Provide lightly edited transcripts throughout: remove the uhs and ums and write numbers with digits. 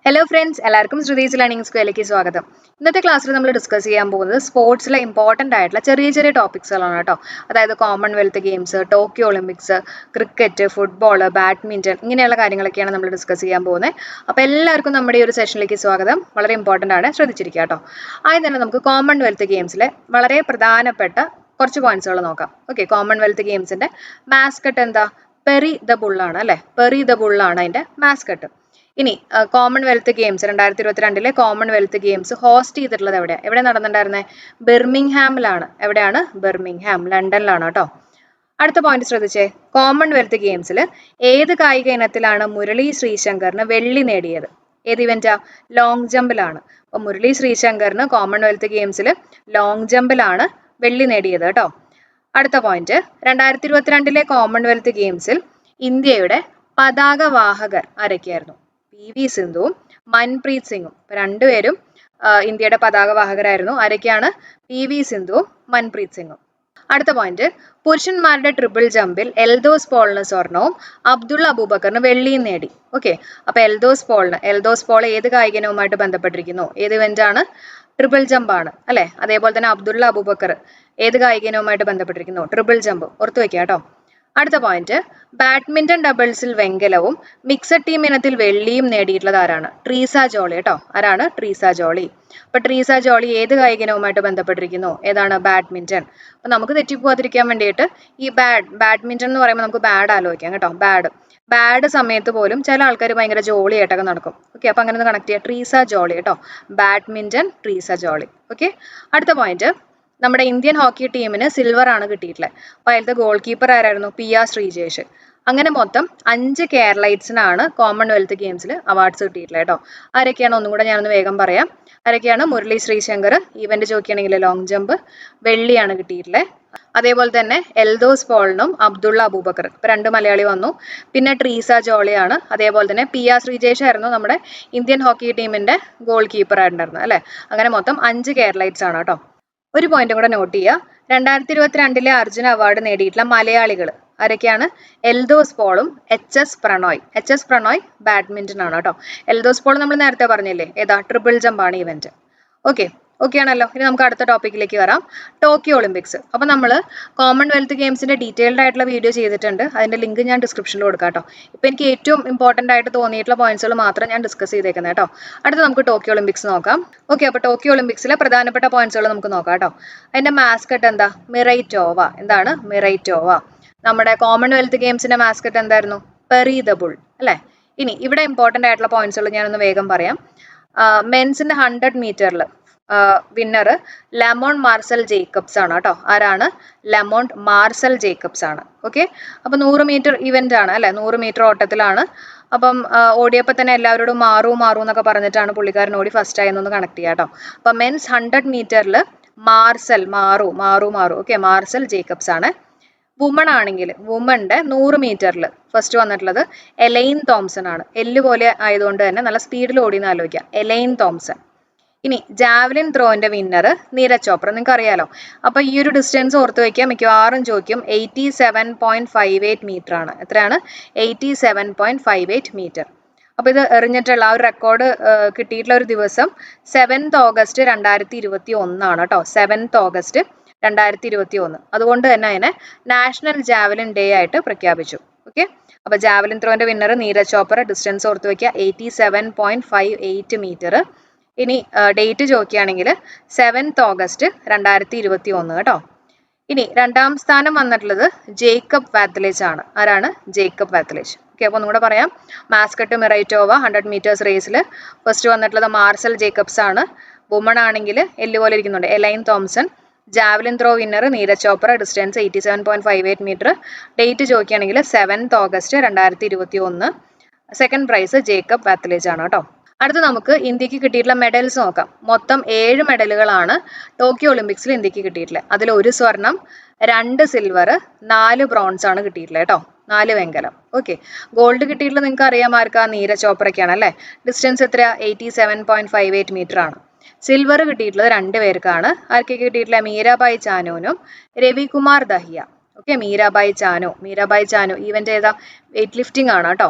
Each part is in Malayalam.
ഹലോ ഫ്രണ്ട്സ്, എല്ലാവർക്കും ശ്രുതീസ് ലേണിംഗ് സ്ക്വയറിലേക്ക് സ്വാഗതം. ഇന്നത്തെ ക്ലാസ്സിൽ നമ്മൾ ഡിസ്കസ് ചെയ്യാൻ പോകുന്നത് സ്പോർട്സിലെ ഇമ്പോർട്ടൻ്റ് ആയിട്ടുള്ള ചെറിയ ചെറിയ ടോപ്പിക്സുകളാണ് കേട്ടോ. അതായത് Commonwealth games, Tokyo Olympics, cricket, football, badminton ഇങ്ങനെയുള്ള കാര്യങ്ങളൊക്കെയാണ് നമ്മൾ ഡിസ്കസ് ചെയ്യാൻ പോകുന്നത്. അപ്പോൾ എല്ലാവർക്കും നമ്മുടെ ഈ ഒരു സെഷനിലേക്ക് സ്വാഗതം. വളരെ ഇമ്പോർട്ടൻ്റ് ആണ്, ശ്രദ്ധിച്ചിരിക്കുക കേട്ടോ. ആദ്യം തന്നെ നമുക്ക് കോമൺവെൽത്ത് ഗെയിംസിലെ വളരെ പ്രധാനപ്പെട്ട കുറച്ച് പോയിന്റ്സുകൾ നോക്കാം. ഓക്കെ, കോമൺവെൽത്ത് ഗെയിംസിൻ്റെ മാസ്കട്ട് എന്താ? പെറി ദ ബുള്ളാണ് അല്ലേ? പെറി ദ ബുള്ളാണ് അതിൻ്റെ മാസ്കട്ട്. ഇനി Commonwealth games 2022 Commonwealth games host ചെയ്തിട്ടുള്ളത് എവിടെ നടന്നിട്ടുണ്ടായിരുന്നത്? ബിർമിംഗ്ഹാമിലാണ്. എവിടെയാണ്? ബിർമിംഗ്ഹാം, ലണ്ടനിലാണ് കേട്ടോ. അടുത്ത പോയിന്റ് ശ്രദ്ധിച്ചേ. കോമൺവെൽത്ത് ഗെയിംസിൽ ഏത് കായിക ഇനത്തിലാണ് മുരളി ശ്രീശങ്കറിന് വെള്ളി നേടിയത്? ഏത് ഇവന്റാ? ലോങ് ജമ്പിലാണ്. അപ്പൊ മുരളി ശ്രീശങ്കറിന് കോമൺവെൽത്ത് ഗെയിംസിൽ ലോങ് ജമ്പിലാണ് വെള്ളി നേടിയത് കേട്ടോ. അടുത്ത പോയിന്റ്, 2022 കോമൺവെൽത്ത് ഗെയിംസിൽ ഇന്ത്യയുടെ പതാക വാഹകർ ആരൊക്കെയായിരുന്നു? PV സിന്ധുവും മൻപ്രീത് സിംഗും. രണ്ടുപേരും ഇന്ത്യയുടെ പതാക വാഹകരായിരുന്നു. ആരൊക്കെയാണ്? PV സിന്ധുവും മൻപ്രീത് സിംഗും. അടുത്ത പോയിന്റ്, പുരുഷന്മാരുടെ ട്രിപ്പിൾ ജമ്പിൽ എൽദോസ് പോളിന് സ്വർണവും അബ്ദുള്ള അബൂബക്കറിന് വെള്ളിയും നേടി. ഓക്കെ, അപ്പൊ എൽദോസ് പോൾ ഏത് കായിക ഇനവുമായിട്ട് ബന്ധപ്പെട്ടിരിക്കുന്നു? ഏത് ഇവന്റ് ആണ്? ട്രിപ്പിൾ ജമ്പ് ആണ് അല്ലെ? അതേപോലെ തന്നെ അബ്ദുള്ള അബൂബക്കർ ഏത് കായിക ഇനവുമായിട്ട് ബന്ധപ്പെട്ടിരിക്കുന്നു? Triple jump. ഓർത്തു വെക്കുക കേട്ടോ. അടുത്ത പോയിന്റ്, ബാഡ്മിന്റൺ ഡബിൾസിൽ വെങ്കലവും മിക്സഡ് ടീം ഇനത്തിൽ വെള്ളിയും നേടിയിട്ടുള്ളത് ആരാണ്? ട്രീസ ജോളി കേട്ടോ. ആരാണ്? ട്രീസ ജോളി. അപ്പൊ ട്രീസ ജോളി ഏത് കായിക ഇനവുമായിട്ട് ബന്ധപ്പെട്ടിരിക്കുന്നു? ഏതാണ്? ബാഡ്മിന്റൺ. അപ്പൊ നമുക്ക് തെറ്റിപ്പോവാതിരിക്കാൻ വേണ്ടിയിട്ട് ഈ ബാഡ്മിന്റൺ എന്ന് പറയുമ്പോൾ നമുക്ക് ബാഡ് ആലോചിക്കാം കേട്ടോ. ബാഡ് സമയത്ത് പോലും ചില ആൾക്കാർ ഭയങ്കര ജോളിയായിട്ടൊക്കെ നടക്കും. ഓക്കെ, അപ്പൊ അങ്ങനെ ഒന്ന് കണക്ട് ചെയ്യാം. ട്രീസ ജോളി കേട്ടോ. ബാഡ്മിന്റൺ, ട്രീസ ജോളി. ഓക്കെ, അടുത്ത പോയിന്റ്, നമ്മുടെ ഇന്ത്യൻ ഹോക്കി ടീമിന് സിൽവർ ആണ് കിട്ടിയിട്ടുള്ളത്. അപ്പോൾ അതിലത്തെ ഗോൾ കീപ്പർ ആരായിരുന്നു? PR ശ്രീജേഷ്. അങ്ങനെ മൊത്തം 5 കേരളൈറ്റ്സിനാണ് കോമൺവെൽത്ത് ഗെയിംസിൽ അവാർഡ്സ് കിട്ടിയിട്ടുള്ളത് കേട്ടോ. ആരൊക്കെയാണ്? ഒന്നും കൂടെ ഞാനൊന്ന് വേഗം പറയാം. ആരൊക്കെയാണ്? മുരളി ശ്രീശങ്കർ, ഈവന്റ് ചോദിക്കുകയാണെങ്കിൽ ലോങ് ജമ്പ്, വെള്ളിയാണ് കിട്ടിയിട്ടുള്ളത്. അതേപോലെ തന്നെ എൽദോസ് പോളിനും അബ്ദുള്ള അബൂബക്കർ, ഇപ്പൊ 2 മലയാളി വന്നു. പിന്നെ ട്രീസ ജോളിയാണ്. അതേപോലെ തന്നെ PR ശ്രീജേഷ് ആയിരുന്നു നമ്മുടെ ഇന്ത്യൻ ഹോക്കി ടീമിന്റെ ഗോൾ കീപ്പർ ആയിട്ടുണ്ടായിരുന്നത് അല്ലെ. അങ്ങനെ മൊത്തം 5 കേരളൈറ്റ്സ് ആണ് കേട്ടോ. ഒരു പോയിന്റ് കൂടെ നോട്ട് ചെയ്യുക. 2022 അർജുന അവാർഡ് നേടിയിട്ടുള്ള മലയാളികൾ ആരൊക്കെയാണ്? എൽദോസ് പോളും HS പ്രണോയ് ബാഡ്മിന്റൺ ആണ് കേട്ടോ. എൽദോസ് പോൾ നമ്മൾ നേരത്തെ പറഞ്ഞില്ലേ, ഏതാ? ട്രിപ്പിൾ ജമ്പ് ആണ് ഇവന്റ്. ഓക്കെ ആണല്ലോ. ഇനി നമുക്ക് അടുത്ത ടോപ്പിക്കിലേക്ക് വരാം. Tokyo Olympics. അപ്പൊ നമ്മൾ കോമൺവെൽത്ത് ഗെയിംസിന്റെ ഡീറ്റെയിൽഡ് ആയിട്ടുള്ള വീഡിയോ ചെയ്തിട്ടുണ്ട്. അതിന്റെ ലിങ്ക് ഞാൻ ഡിസ്ക്രിപ്ഷനിൽ കൊടുക്കാം കേട്ടോ. ഇപ്പൊ എനിക്ക് ഏറ്റവും ഇമ്പോർട്ടന്റ് ആയിട്ട് തോന്നിയിട്ടുള്ള പോയിന്റ്സുകൾ മാത്രം ഞാൻ ഡിസ്കസ് ചെയ്തേക്കുന്നത് കേട്ടോ. അടുത്ത നമുക്ക് ടോക്കിയോ ഒളിമ്പിക്സ് നോക്കാം. ഓക്കെ, അപ്പൊ ടോക്കിയോ ഒളിമ്പിക്സിലെ പ്രധാനപ്പെട്ട പോയിന്റ്സുകൾ നമുക്ക് നോക്കാം കേട്ടോ. അതിന്റെ മാസ്കട്ട് എന്താ? മിറൈറ്റോവ. എന്താണ്? മിറൈറ്റോവ. നമ്മുടെ കോമൺവെൽത്ത് ഗെയിംസിന്റെ മാസ്കട്ട് എന്തായിരുന്നു? പെറി ദ ബുൾ അല്ലെ. ഇനി ഇവിടെ ഇമ്പോർട്ടന്റ് ആയിട്ടുള്ള പോയിന്റ്സുകൾ ഞാനൊന്ന് വേഗം പറയാം. മെൻസിന്റെ 100 മീറ്ററിൽ വിന്നർ ലെമോൺ മാർസൽ ജേക്കബ്സ് ആണ് കേട്ടോ. ആരാണ്? ലെമോൺ മാർസൽ ജേക്കബ്സ് ആണ്. ഓക്കെ, അപ്പൊ 100 മീറ്റർ ഇവന്റ് ആണ് അല്ലെ. 100 മീറ്റർ ഓട്ടത്തിലാണ്. അപ്പം ഓടിയപ്പോൾ തന്നെ എല്ലാവരോടും മാറൂ എന്നൊക്കെ പറഞ്ഞിട്ടാണ് പുള്ളിക്കാരൻ ഓടി ഫസ്റ്റ് ആയെന്നൊന്ന് കണക്ട് ചെയ്യാം കേട്ടോ. അപ്പൊ മെൻസ് 100 മീറ്ററിൽ മാർസൽ മാറൂ ഓക്കെ, മാർസൽ ജേക്കബ്സ് ആണ്. വുമൺ ആണെങ്കിൽ വുമന്റെ 100 മീറ്ററിൽ ഫസ്റ്റ് വന്നിട്ടുള്ളത് എലൈൻ തോംസൺ ആണ്. എല്ല് പോലെ ആയതുകൊണ്ട് തന്നെ നല്ല സ്പീഡിൽ ഓടിയെന്ന് ആലോചിക്കാം. Elaine Thompson. ഇനി ജാവലിൻ ത്രോന്റെ വിന്നർ നീരജ് ചോപ്ര. നിങ്ങൾക്ക് അറിയാലോ. അപ്പൊ ഈ ഒരു ഡിസ്റ്റൻസ് ഓർത്ത് വയ്ക്കാം. മിക്കവാറും ചോദിക്കും. 87.58 മീറ്റർ ആണ്. എത്രയാണ്? 87.58 മീറ്റർ. അപ്പൊ ഇത് എറിഞ്ഞിട്ടുള്ള ആ ഒരു റെക്കോർഡ് കിട്ടിയിട്ടുള്ള ഒരു ദിവസം 7th ഓഗസ്റ്റ് 2021 ആണ് കേട്ടോ. 7th August 2021. അതുകൊണ്ട് തന്നെ അതിനെ നാഷണൽ ജാവലിൻ ഡേ ആയിട്ട് പ്രഖ്യാപിച്ചു. ഓക്കെ, അപ്പൊ ജാവലിൻ ത്രോന്റെ വിന്നർ നീരജ് ചോപ്ര. ഡിസ്റ്റൻസ് ഓർത്ത് വയ്ക്കുക, 87.58 മീറ്റർ. ഇനി ഡേറ്റ് ചോദിക്കുകയാണെങ്കിൽ 7th ഓഗസ്റ്റ് 2021 കേട്ടോ. ഇനി 2ാം സ്ഥാനം വന്നിട്ടുള്ളത് ജേക്കബ് വാത്ലേജ് ആണ്. ആരാണ്? ജേക്കബ് വാത്ലേജ്. ഓക്കെ, അപ്പോൾ ഒന്നും കൂടെ പറയാം. മാസ്കട്ട് മിറൈറ്റോവ 100 മീറ്റേഴ്സ് റേസിൽ ഫസ്റ്റ് വന്നിട്ടുള്ളത് മാർസൽ ജേക്കബ്സ് ആണ്. വുമൺ ആണെങ്കിൽ എല്ല് പോലെ ഇരിക്കുന്നുണ്ട് Elaine Thompson. Javelin throw winner Neeraj Chopra. Distance 87.58 meter. Date ചോദിക്കുകയാണെങ്കിൽ 7th August 2021. Second prize Jakub Vadlejch ആണ് കേട്ടോ. അടുത്ത് നമുക്ക് ഇന്ത്യക്ക് കിട്ടിയിട്ടുള്ള മെഡൽസ് നോക്കാം. മൊത്തം 7 മെഡലുകളാണ് ടോക്കിയോ ഒളിമ്പിക്സിൽ ഇന്ത്യക്ക് കിട്ടിയിട്ടുള്ളത്. അതിൽ 1 സ്വർണം, 2 സിൽവർ, 4 ബ്രോൺസ് ആണ് കിട്ടിയിട്ടുള്ളത് കേട്ടോ. 4 വെങ്കലം. ഓക്കെ, ഗോൾഡ് കിട്ടിയിട്ടുള്ളത് നിങ്ങൾക്ക് അറിയാം ആർക്കാ? നീരജ് ചോപ്രയ്ക്കാണ് അല്ലേ. ഡിസ്റ്റൻസ് എത്രയാ? 87.58 മീറ്റർ ആണ്. സിൽവർ കിട്ടിയിട്ടുള്ളത് 2 പേർക്കാണ്. ആർക്കൊക്കെ കിട്ടിയിട്ടുള്ള? മീരാബായി ചാനുവിനും രവികുമാർ ദഹിയ. ഓക്കെ, മീരാബായി ചാനു. ഈവന്റ് ഏതാ? വെയിറ്റ് ലിഫ്റ്റിംഗ് ആണ് കേട്ടോ.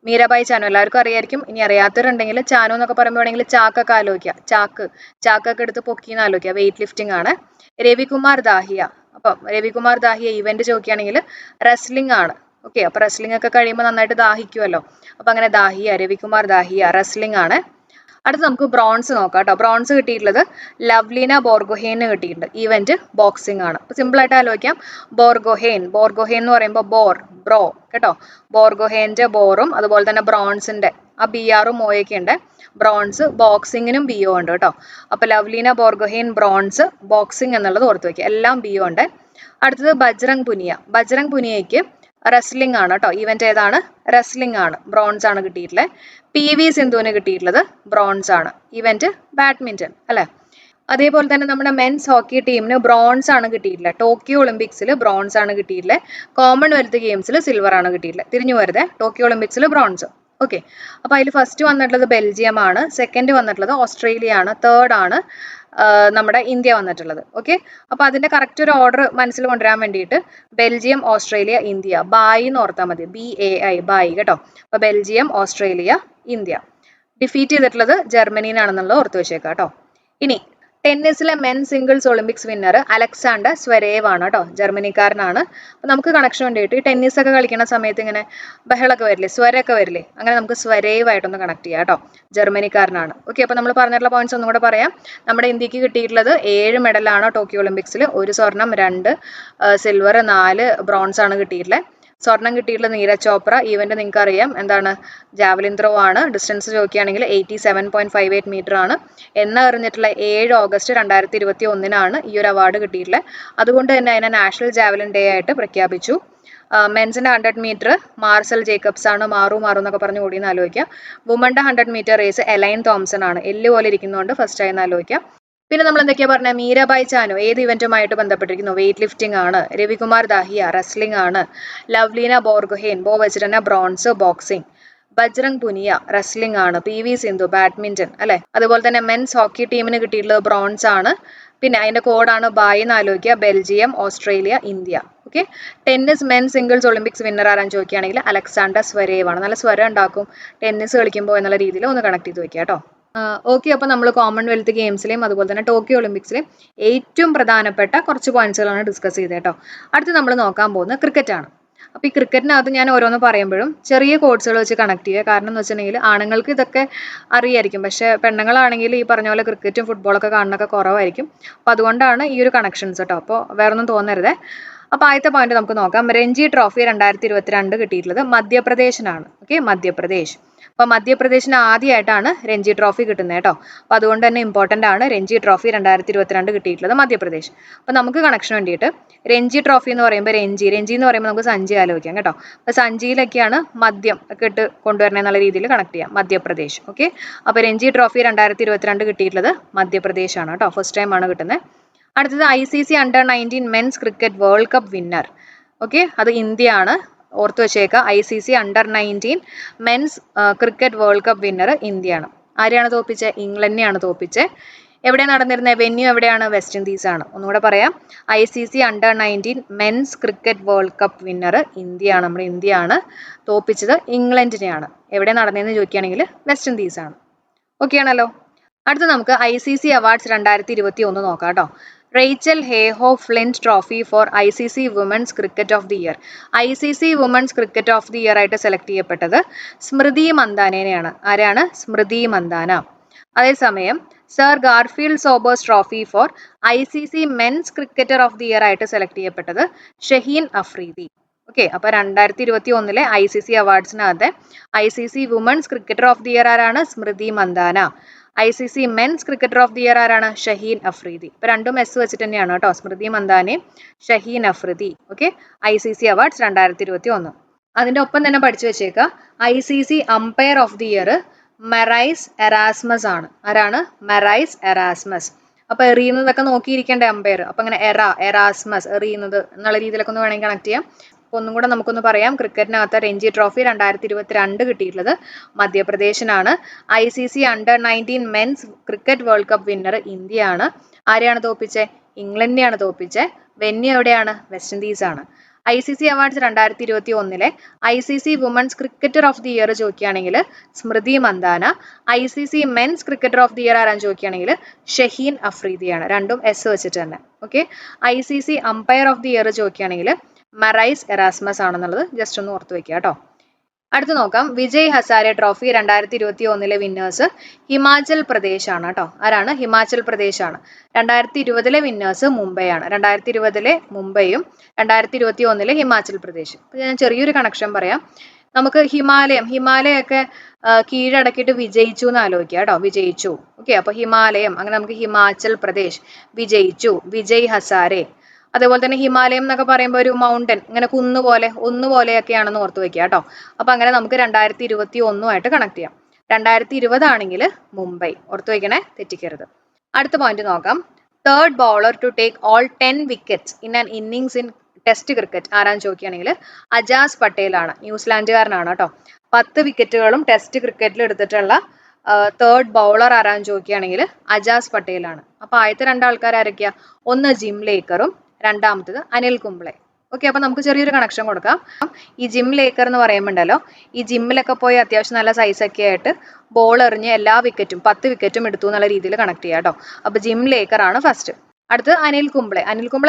മീരാബായി ചാനു എല്ലാവർക്കും അറിയായിരിക്കും. ഇനി അറിയാത്തവരുണ്ടെങ്കിൽ ചാനു എന്നൊക്കെ പറയുമ്പോൾ വേണമെങ്കിൽ ചാക്കൊക്കെ ആലോചിക്കുക. ചാക്കൊക്കെ എടുത്ത് പൊക്കിന്ന് ആലോചിക്കുക. വെയിറ്റ് ലിഫ്റ്റിംഗ് ആണ്. രവികുമാർ ദാഹിയ. അപ്പം രവികുമാർ ദാഹിയ ഇവന്റ് ചോദിക്കുകയാണെങ്കിൽ റെസ്ലിംഗ് ആണ്. ഓക്കെ, അപ്പൊ റെസ്ലിംഗ് ഒക്കെ കഴിയുമ്പോൾ നന്നായിട്ട് ദാഹിക്കുമല്ലോ. അപ്പൊ അങ്ങനെ ദാഹിയ, രവികുമാർ ദാഹിയ റെസ്ലിംഗ് ആണ്. അടുത്ത് നമുക്ക് ബ്രോൺസ് നോക്കാം കേട്ടോ. ബ്രോൺസ് കിട്ടിയിട്ടുള്ളത് ലവ്ലീന ബോർഗോഹെയിന് കിട്ടിയിട്ടുണ്ട്. ഇവന്റ് ബോക്സിംഗ് ആണ്. അപ്പൊ സിമ്പിൾ ആയിട്ട് ആലോചിക്കാം. ബോർഗോഹെയിൻ എന്ന് പറയുമ്പോൾ ബ്രോ കേട്ടോ. ബോർഗോഹെയിന്റെ ബോറും അതുപോലെ തന്നെ ബ്രോൺസിന്റെ ആ BR Oയൊക്കെ ഉണ്ട്. ബ്രോൺസ് ബോക്സിങ്ങിനും BO ഉണ്ട് കേട്ടോ. അപ്പൊ ലവ്ലീന ബോർഗോഹെയിൻ ബ്രോൺസ്, ബോക്സിംഗ് എന്നുള്ളത് ഓർത്ത് വെക്കുക. എല്ലാം BO ഉണ്ട്. അടുത്തത് ബജ്രംഗ് പുനിയയ്ക്ക് റെസ്ലിംഗ് ആണ് കേട്ടോ. ഇവന്റ് ഏതാണ്? റെസ്ലിംഗ് ആണ്. ബ്രോൺസ് ആണ് കിട്ടിയിട്ടുള്ളത്. PV സിന്ധുവിന് കിട്ടിയിട്ടുള്ളത് ബ്രോൺസ് ആണ്. ഇവന്റ് ബാഡ്മിന്റൺ അല്ലെ. അതേപോലെ തന്നെ നമ്മുടെ മെൻസ് ഹോക്കി ടീമിന് ബ്രോൺസ് ആണ് കിട്ടിയിട്ടുള്ളത്. ടോക്കിയോ ഒളിമ്പിക്സിൽ ബ്രോൺസ് ആണ് കിട്ടിയിട്ടുള്ളത്. കോമൺവെൽത്ത് ഗെയിംസിൽ സിൽവർ ആണ് കിട്ടിയിട്ടുള്ളത്. തിരിഞ്ഞു വരുത്. ടോക്കിയോ ഒളിമ്പിക്സിൽ ബ്രോൺസ്. ഓക്കെ, അപ്പൊ അതിൽ ഫസ്റ്റ് വന്നിട്ടുള്ളത് ബെൽജിയം ആണ്, സെക്കൻഡ് വന്നിട്ടുള്ളത് ഓസ്ട്രേലിയ ആണ്, തേർഡ് ആണ് നമ്മുടെ ഇന്ത്യ വന്നിട്ടുള്ളത്. ഓക്കെ, അപ്പൊ അതിന്റെ കറക്റ്റ് ഒരു ഓർഡർ മനസ്സിൽ കൊണ്ടുവരാൻ വേണ്ടിയിട്ട് ബെൽജിയം, ഓസ്ട്രേലിയ, ഇന്ത്യ, ബായി എന്ന് ഓർത്താൽ മതി. BAI ബായി കേട്ടോ. അപ്പൊ ബെൽജിയം, ഓസ്ട്രേലിയ, ഇന്ത്യ. ഡിഫീറ്റ് ചെയ്തിട്ടുള്ളത് ജർമ്മനിനാണെന്നുള്ളത് ഓർത്ത് വെച്ചേക്കാം കേട്ടോ. ഇനി ടെന്നീസിലെ men singles Olympics winner Alexander Zverev ആണ് കേട്ടോ. ജർമ്മനിക്കാരനാണ്. അപ്പൊ നമുക്ക് കണക്ഷൻ വേണ്ടിയിട്ട് ഈ ടെന്നീസ് ഒക്കെ കളിക്കുന്ന സമയത്ത് ഇങ്ങനെ ബഹളൊക്കെ വരില്ലേ, സ്വരമൊക്കെ വരില്ലേ, അങ്ങനെ നമുക്ക് സ്വരേവ് ആയിട്ടൊന്ന് കണക്ട് ചെയ്യാം കേട്ടോ. ജർമ്മനിക്കാരനാണ്. ഓക്കെ, അപ്പൊ നമ്മൾ പറഞ്ഞിട്ടുള്ള പോയിന്റ്സ് ഒന്നും കൂടെ പറയാം. നമ്മുടെ ഇന്ത്യക്ക് കിട്ടിയിട്ടുള്ളത് 7 മെഡലാണ് ടോക്കിയോ ഒളിമ്പിക്സിൽ. 1 സ്വർണം, 2 സിൽവർ, 4 ബ്രോൺസ് ആണ് കിട്ടിയിട്ടുള്ളത്. സ്വർണം കിട്ടിയിട്ടുള്ള നീരജ് ചോപ്ര. ഈവന്റ് നിങ്ങൾക്ക് അറിയാം എന്താണ്, ജാവലിൻ ത്രോ ആണ്. ഡിസ്റ്റൻസ് ചോദിക്കുകയാണെങ്കിൽ 87.58 മീറ്റർ ആണ്. എറിഞ്ഞിട്ടുള്ള 7 ഓഗസ്റ്റ് 2021 ഈ ഒരു അവാർഡ് കിട്ടിയിട്ടുള്ളത്. അതുകൊണ്ട് തന്നെ അതിനെ നാഷണൽ ജാവലിൻ ഡേ ആയിട്ട് പ്രഖ്യാപിച്ചു. മെൻസിന്റെ 100 മീറ്റർ മാർസൽ ജേക്കബ്സ് ആണ്. മാറു എന്നൊക്കെ പറഞ്ഞ് ഓടിയെന്ന് ആലോചിക്കാം. വുമന്റെ 100 മീറ്റർ റേസ് എലൈൻ തോംസൺ ആണ്. എല്ല് പോലെ ഇരിക്കുന്നതുകൊണ്ട് ഫസ്റ്റ് ആയെന്ന് ആലോചിക്കാം. പിന്നെ നമ്മൾ എന്തൊക്കെയാ പറഞ്ഞത്? മീരാബായി ചാനു ഏത് ഇവന്റുമായിട്ട് ബന്ധപ്പെട്ടിരിക്കുന്നു? വെയിറ്റ് ലിഫ്റ്റിംഗ് ആണ്. രവികുമാർ ദാഹിയ റെസ്ലിംഗ് ആണ്. ലവ്ലീന ബോർഗോഹെയിൻ ബോ വെച്ചിട്ട് തന്നെ bronze, boxing. Bajrang Punia wrestling ആണ്. PV സിന്ധു ബാഡ്മിന്റൺ അല്ലെ. അതുപോലെ തന്നെ മെൻസ് ഹോക്കി ടീമിന് കിട്ടിയിട്ടുള്ളത് ബ്രോൺസ് ആണ്. പിന്നെ അതിന്റെ കോഡാണ് ബായി എന്ന് ആലോചിക്കുക. Belgium, Australia, India. Okay, tennis men singles Olympics winner ആരാൻ ചോദിക്കുകയാണെങ്കിൽ അലക്സാണ്ടർ സ്വരേവ് ആണ്. നല്ല സ്വരം ഉണ്ടാക്കും ടെന്നീസ് കളിക്കുമ്പോൾ എന്നുള്ള രീതിയിൽ ഒന്ന് കണക്ട് ചെയ്ത് വെക്കുക കേട്ടോ. ഓക്കെ, അപ്പോൾ നമ്മൾ കോമൺവെൽത്ത് ഗെയിംസിലെയും അതുപോലെ തന്നെ ടോക്കിയോ ഒളിമ്പിക്സിലെയും ഏറ്റവും പ്രധാനപ്പെട്ട കുറച്ച് പോയിന്റ്സുകളാണ് ഡിസ്കസ് ചെയ്തത് കേട്ടോ. അടുത്ത് നമ്മൾ നോക്കാൻ പോകുന്നത് ക്രിക്കറ്റ് ആണ്. അപ്പോൾ ഈ ക്രിക്കറ്റിനകത്ത് ഞാൻ ഓരോന്ന് പറയുമ്പോഴും ചെറിയ കോഡ്സുകൾ വെച്ച് കണക്ട് ചെയ്യുക. കാരണം എന്ന് വെച്ചിട്ടുണ്ടെങ്കിൽ ആണുങ്ങൾക്ക് ഇതൊക്കെ അറിയായിരിക്കും, പക്ഷേ പെണ്ണുങ്ങളാണെങ്കിൽ ഈ പറഞ്ഞ പോലെ ക്രിക്കറ്റും ഫുട്ബോളൊക്കെ കാണുന്നൊക്കെ കുറവായിരിക്കും. അപ്പോൾ അതുകൊണ്ടാണ് ഈ ഒരു കണക്ഷൻസ് കേട്ടോ. അപ്പോൾ വേറൊന്നും തോന്നരുതേ. അപ്പോൾ ആദ്യത്തെ പോയിന്റ് നമുക്ക് നോക്കാം. രഞ്ജി ട്രോഫി 2022 കിട്ടിയിട്ടുള്ളത് മധ്യപ്രദേശിനാണ്. ഓക്കെ, മധ്യപ്രദേശ്. അപ്പോൾ മധ്യപ്രദേശിന് ആദ്യമായിട്ടാണ് രഞ്ജി ട്രോഫി കിട്ടുന്നത് കേട്ടോ. അപ്പോൾ അതുകൊണ്ട് തന്നെ ഇമ്പോർട്ടൻ്റ് ആണ്. രഞ്ജി ട്രോഫി 2022 കിട്ടിയിട്ടുള്ളത് മധ്യപ്രദേശ്. അപ്പോൾ നമുക്ക് കണക്ഷൻ വേണ്ടിയിട്ട് രഞ്ജി ട്രോഫി എന്ന് പറയുമ്പോൾ രഞ്ജി എന്ന് പറയുമ്പോൾ നമുക്ക് സഞ്ചി ആലോചിക്കാം കേട്ടോ. അപ്പോൾ സഞ്ചിയിലൊക്കെയാണ് മദ്യം ഒക്കെ ഇട്ട് കൊണ്ടുവരണേ എന്നുള്ള രീതിയിൽ കണക്ട് ചെയ്യാം. മധ്യപ്രദേശ്. ഓക്കെ, അപ്പോൾ രഞ്ജി ട്രോഫി 2022 കിട്ടിയിട്ടുള്ളത് മധ്യപ്രദേശ് ആണ് കേട്ടോ. ഫസ്റ്റ് ടൈം ആണ് കിട്ടുന്നത്. അടുത്തത് ICC Under-19 men's cricket world cup winner. Okay, അത് ഇന്ത്യ ആണ്. ഓർത്ത് വെച്ചേക്കുക. ICC Under-19 men's cricket world cup winner ഇന്ത്യയാണ്. ആരെയാണ് തോപ്പിച്ചത്? ഇംഗ്ലണ്ടിനെയാണ് തോപ്പിച്ചത്. എവിടെയാണ് നടന്നിരുന്നത്? വെന്യൂ എവിടെയാണ്? വെസ്റ്റ് ഇൻഡീസ് ആണ്. ഒന്നുകൂടെ പറയാം. ICC Under-19 men's cricket world cup winner ഇന്ത്യയാണ്. നമ്മുടെ ഇന്ത്യയാണ്. തോപ്പിച്ചത് ഇംഗ്ലണ്ടിനെയാണ്. എവിടെ നടന്നതെന്ന് ചോദിക്കുകയാണെങ്കിൽ വെസ്റ്റ് ഇൻഡീസ് ആണ്. ഓക്കെ ആണല്ലോ. അടുത്ത നമുക്ക് ICC അവാർഡ്സ് 2021 നോക്കാം കേട്ടോ. Rachael Heyhoe Flint trophy for ICC women's cricket of the year. ICC women's cricket of the year ആയിട്ട് സെലക്ട് ചെയ്യപ്പെട്ടത് സ്മൃതി മന്ദാനയാണ്. ആരാണ്? സ്മൃതി മന്ദാന. അതേസമയം sir Garfield Sobers trophy for ICC men's cricketer of the year ആയിട്ട് സെലക്ട് ചെയ്യപ്പെട്ടത് ഷഹീൻ അഫ്രീദി. ഓക്കെ, അപ്പോൾ 2021 ICC അവാർഡ്സിനകത്ത് ICC women's cricketer of the year ആരാണ്? Smriti Mandhana. ICC men's cricketer of the year ആരാണ്? ഷഹീൻ അഫ്രീദി. ഇപ്പൊ രണ്ടും S വെച്ചിട്ട് തന്നെയാണ് കേട്ടോ. സ്മൃതി മന്ദാനയും Shaheen Afridi. Okay, ICC awards 2021. അതിന്റെ ഒപ്പം തന്നെ പഠിച്ചു വെച്ചേക്കുക. ICC umpire of the year Marais Erasmus ആണ്. ആരാണ്? Marais Erasmus. അപ്പൊ എറിയുന്നതൊക്കെ നോക്കിയിരിക്കേണ്ട അമ്പയർ. അപ്പൊ അങ്ങനെ എറാസ്മസ് എറിയുന്നത് എന്നുള്ള രീതിയിലൊക്കെ ഒന്ന് വേണമെങ്കിൽ കണക്ട് ചെയ്യാം. ഒന്നും കൂടെ നമുക്കൊന്ന് പറയാം. ക്രിക്കറ്റിനകത്ത് രഞ്ജി ട്രോഫി 2022 കിട്ടിയിട്ടുള്ളത് മധ്യപ്രദേശിനാണ്. ICC Under-19 men's cricket world cup winner ഇന്ത്യയാണ്. ആരെയാണ് തോപ്പിച്ചത്? ഇംഗ്ലണ്ടിനെയാണ് തോപ്പിച്ചത്. വെന്യൂ എവിടെയാണ്? വെസ്റ്റ് ഇൻഡീസ് ആണ്. ICC awards 2021 ICC women's cricketer of the year ചോദിക്കുകയാണെങ്കിൽ Smriti Mandhana, ICC men's cricketer of the year ആരാന്ന് ചോദിക്കുകയാണെങ്കിൽ ഷഹീൻ അഫ്രീദിയാണ്. രണ്ടും എസ് വെച്ചിട്ട് തന്നെ. Okay. ICC umpire of the year ചോദിക്കുകയാണെങ്കിൽ മറൈസ് എറാസ്മസ് ആണെന്നുള്ളത് ജസ്റ്റ് ഒന്ന് ഓർത്ത് വെക്കുക കേട്ടോ. അടുത്ത് നോക്കാം, വിജയ് ഹസാരെ ട്രോഫി 2021 വിന്നേഴ്സ് ഹിമാചൽ പ്രദേശ് ആണ് കേട്ടോ. ആരാണ്? ഹിമാചൽ പ്രദേശ് ആണ്. 2020 വിന്നേഴ്സ് മുംബൈ ആണ്. 2020 മുംബൈയും 2021 ഹിമാചൽ പ്രദേശ്. ഞാൻ ചെറിയൊരു കണക്ഷൻ പറയാം. നമുക്ക് ഹിമാലയൊക്കെ കീഴടക്കിയിട്ട് വിജയിച്ചു എന്ന് ആലോചിക്കുക കേട്ടോ. വിജയിച്ചു. ഓക്കെ. അപ്പൊ ഹിമാലയം, അങ്ങനെ നമുക്ക് ഹിമാചൽ പ്രദേശ് വിജയിച്ചു, വിജയ് ഹസാരെ. അതേപോലെ തന്നെ ഹിമാലയം എന്നൊക്കെ പറയുമ്പോൾ ഒരു മൗണ്ടൻ, ഇങ്ങനെ ഒന്നുപോലെയൊക്കെയാണെന്ന് ഓർത്ത് വെക്കുക കേട്ടോ. അപ്പൊ അങ്ങനെ നമുക്ക് 2021 കണക്ട് ചെയ്യാം. 2020 ആണെങ്കിൽ മുംബൈ. ഓർത്ത് വെക്കണേ, തെറ്റിക്കരുത്. അടുത്ത പോയിന്റ് നോക്കാം. Third bowler to take all 10 wickets in an innings in test cricket ആരാന്ന് ചോദിക്കുകയാണെങ്കിൽ അജാസ് പട്ടേൽ ആണ്. ന്യൂസിലാൻഡുകാരനാണ് കേട്ടോ. 10 വിക്കറ്റുകളും ടെസ്റ്റ് ക്രിക്കറ്റിൽ എടുത്തിട്ടുള്ള തേർഡ് ബൗളർ ആരാന്ന് ചോദിക്കുകയാണെങ്കിൽ അജാസ് പട്ടേൽ ആണ്. അപ്പൊ ആദ്യത്തെ 2 ആൾക്കാർ ആരൊക്കെയാ? ഒന്ന് ജിം ലേക്കറും രണ്ടാമത്തത് അനിൽ കുംബ്ലെ. ഓക്കെ. അപ്പൊ നമുക്ക് ചെറിയൊരു കണക്ഷൻ കൊടുക്കാം. ഈ ജിം ലേക്കർ എന്ന് പറയുമ്പോണ്ടല്ലോ, ഈ ജിമ്മിലൊക്കെ പോയി അത്യാവശ്യം നല്ല സൈസൊക്കെ ആയിട്ട് ബോൾ എറിഞ്ഞ് എല്ലാ വിക്കറ്റും 10 വിക്കറ്റും എടുത്തു എന്നുള്ള രീതിയിൽ കണക്ട് ചെയ്യാം കേട്ടോ. അപ്പൊ ജിം ലേക്കർ ആണ് ഫസ്റ്റ്. അടുത്ത് അനിൽ കുംബ്ലെ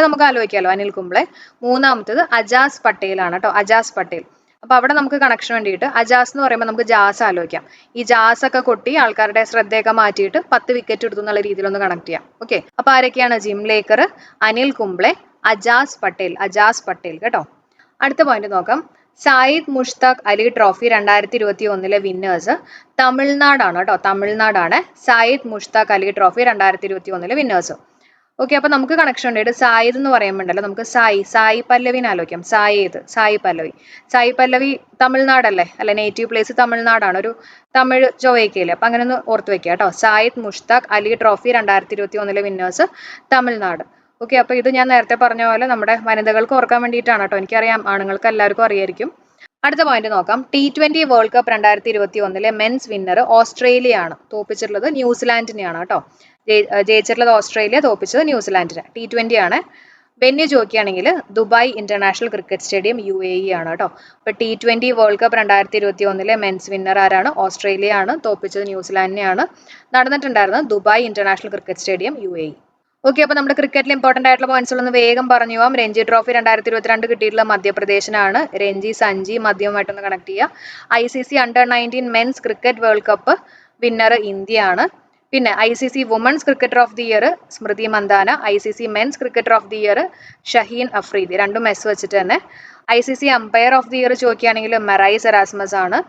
നമുക്ക് ആലോചിക്കാമല്ലോ. അനിൽ കുംബ്ലെ. മൂന്നാമത്തത് അജാസ് പട്ടേൽ ആണ് കേട്ടോ. അജാസ് പട്ടേൽ. അപ്പൊ അവിടെ നമുക്ക് കണക്ഷൻ വേണ്ടിയിട്ട് അജാസ് എന്ന് പറയുമ്പോൾ നമുക്ക് ജാസ് ആലോചിക്കാം. ഈ ജാസ് ഒക്കെ കൊട്ടി ആൾക്കാരുടെ ശ്രദ്ധയൊക്കെ മാറ്റിയിട്ട് 10 വിക്കറ്റ് എടുത്തു എന്നുള്ള രീതിയിൽ ഒന്ന് കണക്ട് ചെയ്യാം. ഓക്കെ. അപ്പൊ ആരൊക്കെയാണ്? ജിം ലേക്കർ, അനിൽ കുംബ്ലെ, അജാസ് പട്ടേൽ കേട്ടോ. അടുത്ത പോയിന്റ് നോക്കാം. സായിദ് മുഷ്താഖ് അലി ട്രോഫി 2021 വിന്നേഴ്സ് തമിഴ്നാടാണ് കേട്ടോ. തമിഴ്നാടാണ് Syed Mushtaq Ali trophy 2021 winners. Okay. അപ്പൊ നമുക്ക് കണക്ഷൻ ഉണ്ടായിട്ട് സായിദ് എന്ന് പറയുമ്പോണ്ടല്ലോ, നമുക്ക് സായി പല്ലവിനെ ആലോചിക്കാം. സായി പല്ലവി തമിഴ്നാടല്ലേ? അല്ലെ, നേറ്റീവ് പ്ലേസ് തമിഴ്നാടാണ്. ഒരു തമിഴ് ചൊവ്വയ്ക്കയില്ലേ? അപ്പൊ അങ്ങനെ ഒന്ന് ഓർത്ത് വെക്കുക കേട്ടോ. Zayed Mushtaq Ali trophy 2021 winners Tamil Nadu. Okay. അപ്പൊ ഇത് ഞാൻ നേരത്തെ പറഞ്ഞ പോലെ നമ്മുടെ വനിതകൾക്ക് ഓർക്കാൻ വേണ്ടിയിട്ടാണ് കേട്ടോ. എനിക്കറിയാം ആണുങ്ങൾക്ക് എല്ലാവർക്കും അറിയായിരിക്കും. അടുത്ത പോയിന്റ് നോക്കാം. T20 world cup 2021 men's winner Australia ആണ്. തോപ്പിച്ചിട്ടുള്ളത് ന്യൂസിലാൻഡിനെയാണ് കേട്ടോ. ജയിച്ചിട്ടുള്ളത് ഓസ്ട്രേലിയ, തോപ്പിച്ചത് ന്യൂസിലാൻഡിനെ. T20 ആണ്. വെന്യൂ ചോദിക്കുകയാണെങ്കിൽ Dubai international cricket stadium UAE ആണ് കേട്ടോ. അപ്പൊ T20 world cup 2021 men's winner ആരാണ്? ഓസ്ട്രേലിയ ആണ്. തോപ്പിച്ചത് ന്യൂസിലാൻഡിനെയാണ്. നടന്നിട്ടുണ്ടായിരുന്നത് Dubai international cricket stadium UAE. Okay. അപ്പൊ നമ്മുടെ ക്രിക്കറ്റിൽ ഇമ്പോർട്ടന്റ് ആയിട്ടുള്ള പോയിന്റ്സ് ഒന്ന് വേഗം പറഞ്ഞു പോവാം. രഞ്ജി ട്രോഫി 2022 കിട്ടിയിട്ടുള്ള മധ്യപ്രദേശിനാണ്. രഞ്ജി സഞ്ജി മധ്യവുമായിട്ടൊന്ന് കണക്ട് ചെയ്യുക. ICC Under-19 men's cricket world cup winner India ആണ്. പിന്നെ ICC women's cricketer of the year Smriti Mandhana, ICC men's cricketer of the year Shaheen Afridi. രണ്ടും എസ് വെച്ചിട്ട് തന്നെ. ICC umpire of the year ചോദിക്കുകയാണെങ്കിൽ മറൈസ് എറാസ്മസ് ആണ്.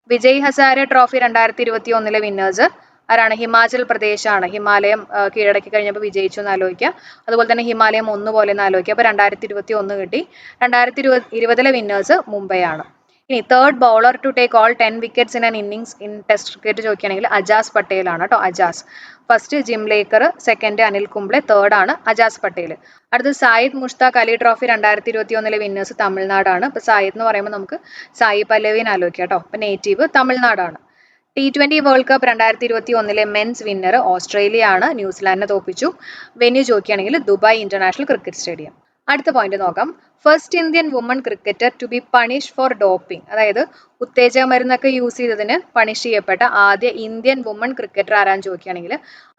വിജയ് ഹസാരെ ട്രോഫി 2021 വിന്നേഴ്സ് ആരാണ്? ഹിമാചൽ പ്രദേശ് ആണ്. ഹിമാലയം കീഴടക്കി കഴിഞ്ഞപ്പോൾ വിജയിച്ചു എന്ന് ആലോചിക്കുക. അതുപോലെ തന്നെ ഹിമാലയം ഒന്നുപോലെ എന്ന് ആലോചിക്കുക. അപ്പൊ 2021 കിട്ടി. 2020 വിന്നേഴ്സ് മുംബൈ ആണ്. ഇനി third bowler to take all 10 wickets in an innings in test cricket ചോദിക്കുകയാണെങ്കിൽ അജാസ് പട്ടേൽ ആണ് കേട്ടോ. Ajaz. First Jim Laker, second Anil Kumble, third ആണ് അജാസ് പട്ടേൽ. അടുത്ത് സായിദ് മുഷ്താഖ് അലി ട്രോഫി 2021 വിന്നേഴ്സ് തമിഴ്നാടാണ്. അപ്പൊ സായിദ് എന്ന് പറയുമ്പോൾ നമുക്ക് സായി പല്ലവിനെ ആലോചിക്കാം കേട്ടോ. അപ്പൊ നേറ്റീവ് തമിഴ്നാടാണ്. T20 world cup 2021 men's winner Australia ആണ്. ന്യൂസിലാൻഡിനെ തോപ്പിച്ചു. വെന്യൂ ചോദിക്കുകയാണെങ്കിൽ ദുബായ് ഇന്റർനാഷണൽ ക്രിക്കറ്റ് സ്റ്റേഡിയം. അടുത്ത പോയിന്റ് നോക്കാം. First Indian woman cricketer to be punish for doping, അതായത് ഉത്തേജക മരുന്നൊക്കെ യൂസ് ചെയ്തതിന് പണിഷ് ചെയ്യപ്പെട്ട ആദ്യ ഇന്ത്യൻ വുമൺ ക്രിക്കറ്റർ ആരാന്ന് ചോദിക്കുകയാണെങ്കിൽ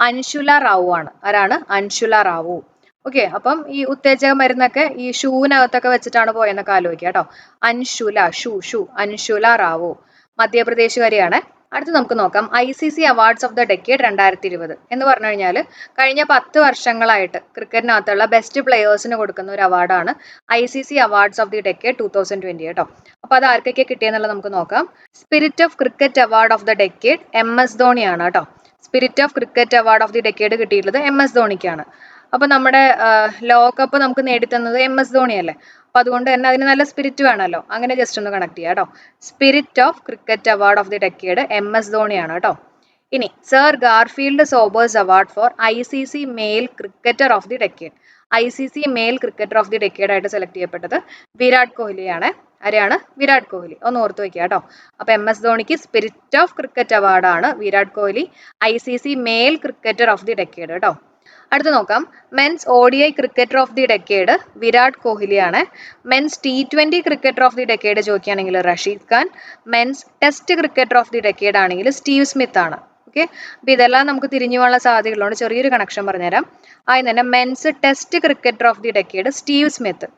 അൻഷുല റാവു ആണ്. ആരാണ്? അൻഷുല റാവു. ഓക്കെ. അപ്പം ഈ ഉത്തേജക മരുന്നൊക്കെ ഈ ഷൂവിനകത്തൊക്കെ വെച്ചിട്ടാണ് പോയെന്നൊക്കെ ആലോചിക്കുക കേട്ടോ. അൻഷുല റാവു മധ്യപ്രദേശുകാരിയാണ്. അടുത്ത് നമുക്ക് നോക്കാം. ICC awards of the decade 2020 എന്ന് പറഞ്ഞു കഴിഞ്ഞാൽ കഴിഞ്ഞ 10 വർഷങ്ങളായിട്ട് ക്രിക്കറ്റിനകത്തുള്ള ബെസ്റ്റ് പ്ലെയേഴ്സിന് കൊടുക്കുന്ന ഒരു അവാർഡാണ് ICC awards of the decade 2020 കേട്ടോ. അപ്പൊ അത് ആർക്കൊക്കെ കിട്ടിയെന്നുള്ളത് നമുക്ക് നോക്കാം. Spirit of cricket award of the decade MS ധോണിയാണ് കേട്ടോ. Spirit of cricket award of the decade കിട്ടിയിട്ടുള്ളത് MS ധോണിക്കാണ്. അപ്പൊ നമ്മുടെ ലോകകപ്പ് നമുക്ക് നേടിത്തന്നത് MS ധോണിയല്ലേ. അപ്പൊ അതുകൊണ്ട് തന്നെ അതിന് നല്ല സ്പിരിറ്റ് വേണമല്ലോ. അങ്ങനെ ജസ്റ്റ് ഒന്ന് കണക്ട് ചെയ്യാം കേട്ടോ. Spirit of cricket award of the decade MS ധോണിയാണ് കേട്ടോ. ഇനി sir Garfield Sobers award for ICC male cricketer of the decade. ICC male cricketer of the decade ആയിട്ട് സെലക്ട് ചെയ്യപ്പെട്ടത് വിരാട് കോഹ്ലിയാണ്. ആരെയാണ്? വിരാട് കോഹ്ലി. ഒന്ന് ഓർത്ത് വെക്കുക കേട്ടോ. അപ്പൊ MS ധോണിക്ക് സ്പിരിറ്റ് ഓഫ് ക്രിക്കറ്റ് അവാർഡാണ്. Virat Kohli ICC male cricketer of the decade കേട്ടോ. അടുത്ത് നോക്കാം. Men's ODI cricketer of the decade Virat കോഹ്ലിയാണ്. Men's T20 cricketer of the decade ചോദിക്കുകയാണെങ്കിൽ Rashid Khan. Men's test cricketer of the decade ആണെങ്കിൽ സ്റ്റീവ് സ്മിത്ത് ആണ്. ഓക്കെ, അപ്പോൾ ഇതെല്ലാം നമുക്ക് തിരിഞ്ഞു പോകാനുള്ള സാധ്യതകളുണ്ട്. ചെറിയൊരു കണക്ഷൻ പറഞ്ഞുതരാം. ആദ്യം തന്നെ men's test cricketer of the decade Steve Smith.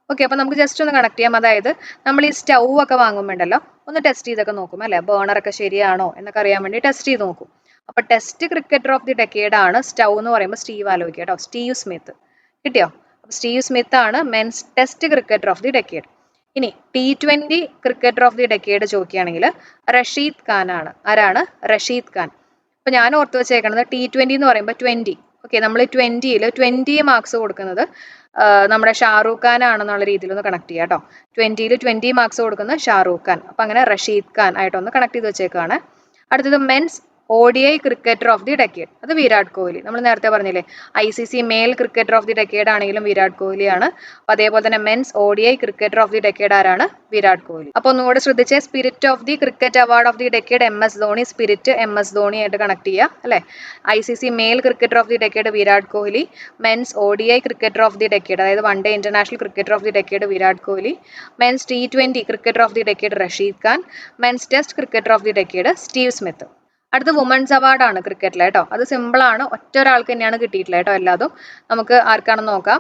Okay, അപ്പോൾ നമുക്ക് ജസ്റ്റ് ഒന്ന് കണക്ട് ചെയ്യാം. അതായത് നമ്മൾ ഈ സ്റ്റൗ ഒക്കെ വാങ്ങുമ്പോണ്ടല്ലോ ഒന്ന് ടെസ്റ്റ് ചെയ്തൊക്കെ നോക്കും അല്ലേ, ബേണറൊക്കെ ശരിയാണോ എന്നൊക്കെ അറിയാൻ വേണ്ടി ടെസ്റ്റ് ചെയ്ത് നോക്കും. അപ്പൊ test cricketer of the decade ആണ് സ്റ്റൗ എന്ന് പറയുമ്പോൾ സ്റ്റീവ് ആലോചിക്കുക കേട്ടോ, സ്റ്റീവ് സ്മിത്ത്. കിട്ടിയോ? അപ്പൊ സ്റ്റീവ് സ്മിത്ത് ആണ് men's test cricketer of the decade. ഇനി T20 cricketer of the decade ചോദിക്കുകയാണെങ്കിൽ റഷീദ് ഖാൻ ആണ്. ആരാണ്? റഷീദ് ഖാൻ. അപ്പൊ ഞാൻ ഓർത്ത് വെച്ചേക്കണത് T20 എന്ന് പറയുമ്പോൾ 20. ഓക്കെ, നമ്മൾ 20 മാർക്സ് കൊടുക്കുന്നത് നമ്മുടെ ഷാറൂഖ് ഖാൻ ആണെന്നുള്ള രീതിയിൽ ഒന്ന് കണക്ട് ചെയ്യാം കേട്ടോ. 20 മാർക്സ് കൊടുക്കുന്നത് ഷാറൂഖ് ഖാൻ. അപ്പൊ അങ്ങനെ റഷീദ് ഖാൻ ആയിട്ടൊന്ന് കണക്ട് ചെയ്ത് വെച്ചേക്കാണ്. അടുത്തത് men's ODI cricketer of the decade, അത് വിരാട് കോഹ്ലി. നമ്മൾ നേരത്തെ പറഞ്ഞില്ലേ ICC male cricketer of the decade ആണെങ്കിലും വിരാട് കോഹ്ലിയാണ്. അപ്പൊ അതേപോലെ തന്നെ men's ODI cricketer of the decade ആരാണ്? വിരാട് കോഹ്ലി. അപ്പൊ ഒന്നുകൂടെ ശ്രദ്ധിച്ചേ, spirit of the cricket award of the decade MS Dhoni. Spirit MS Dhoni ആയിട്ട് കണക്ട് ചെയ്യുക അല്ലെ. ICC male cricketer of the decade Virat Kohli. Men's ODI cricketer of the decade, അതായത് one day international cricketer of the decade Virat Kohli. Men's T20 cricketer of the decade Rashid Khan. Men's test cricketer of the decade Steve Smith. അടുത്ത വുമൻസ് അവാർഡ് ആണ് ക്രിക്കറ്റിലെ കേട്ടോ. അത് സിമ്പിൾ ആണ്, ഒറ്റ ഒരാൾക്ക് തന്നെയാണ് കിട്ടിയിട്ടുള്ളത് കേട്ടോ. എല്ലാതും നമുക്ക് ആർക്കാണെന്ന് നോക്കാം.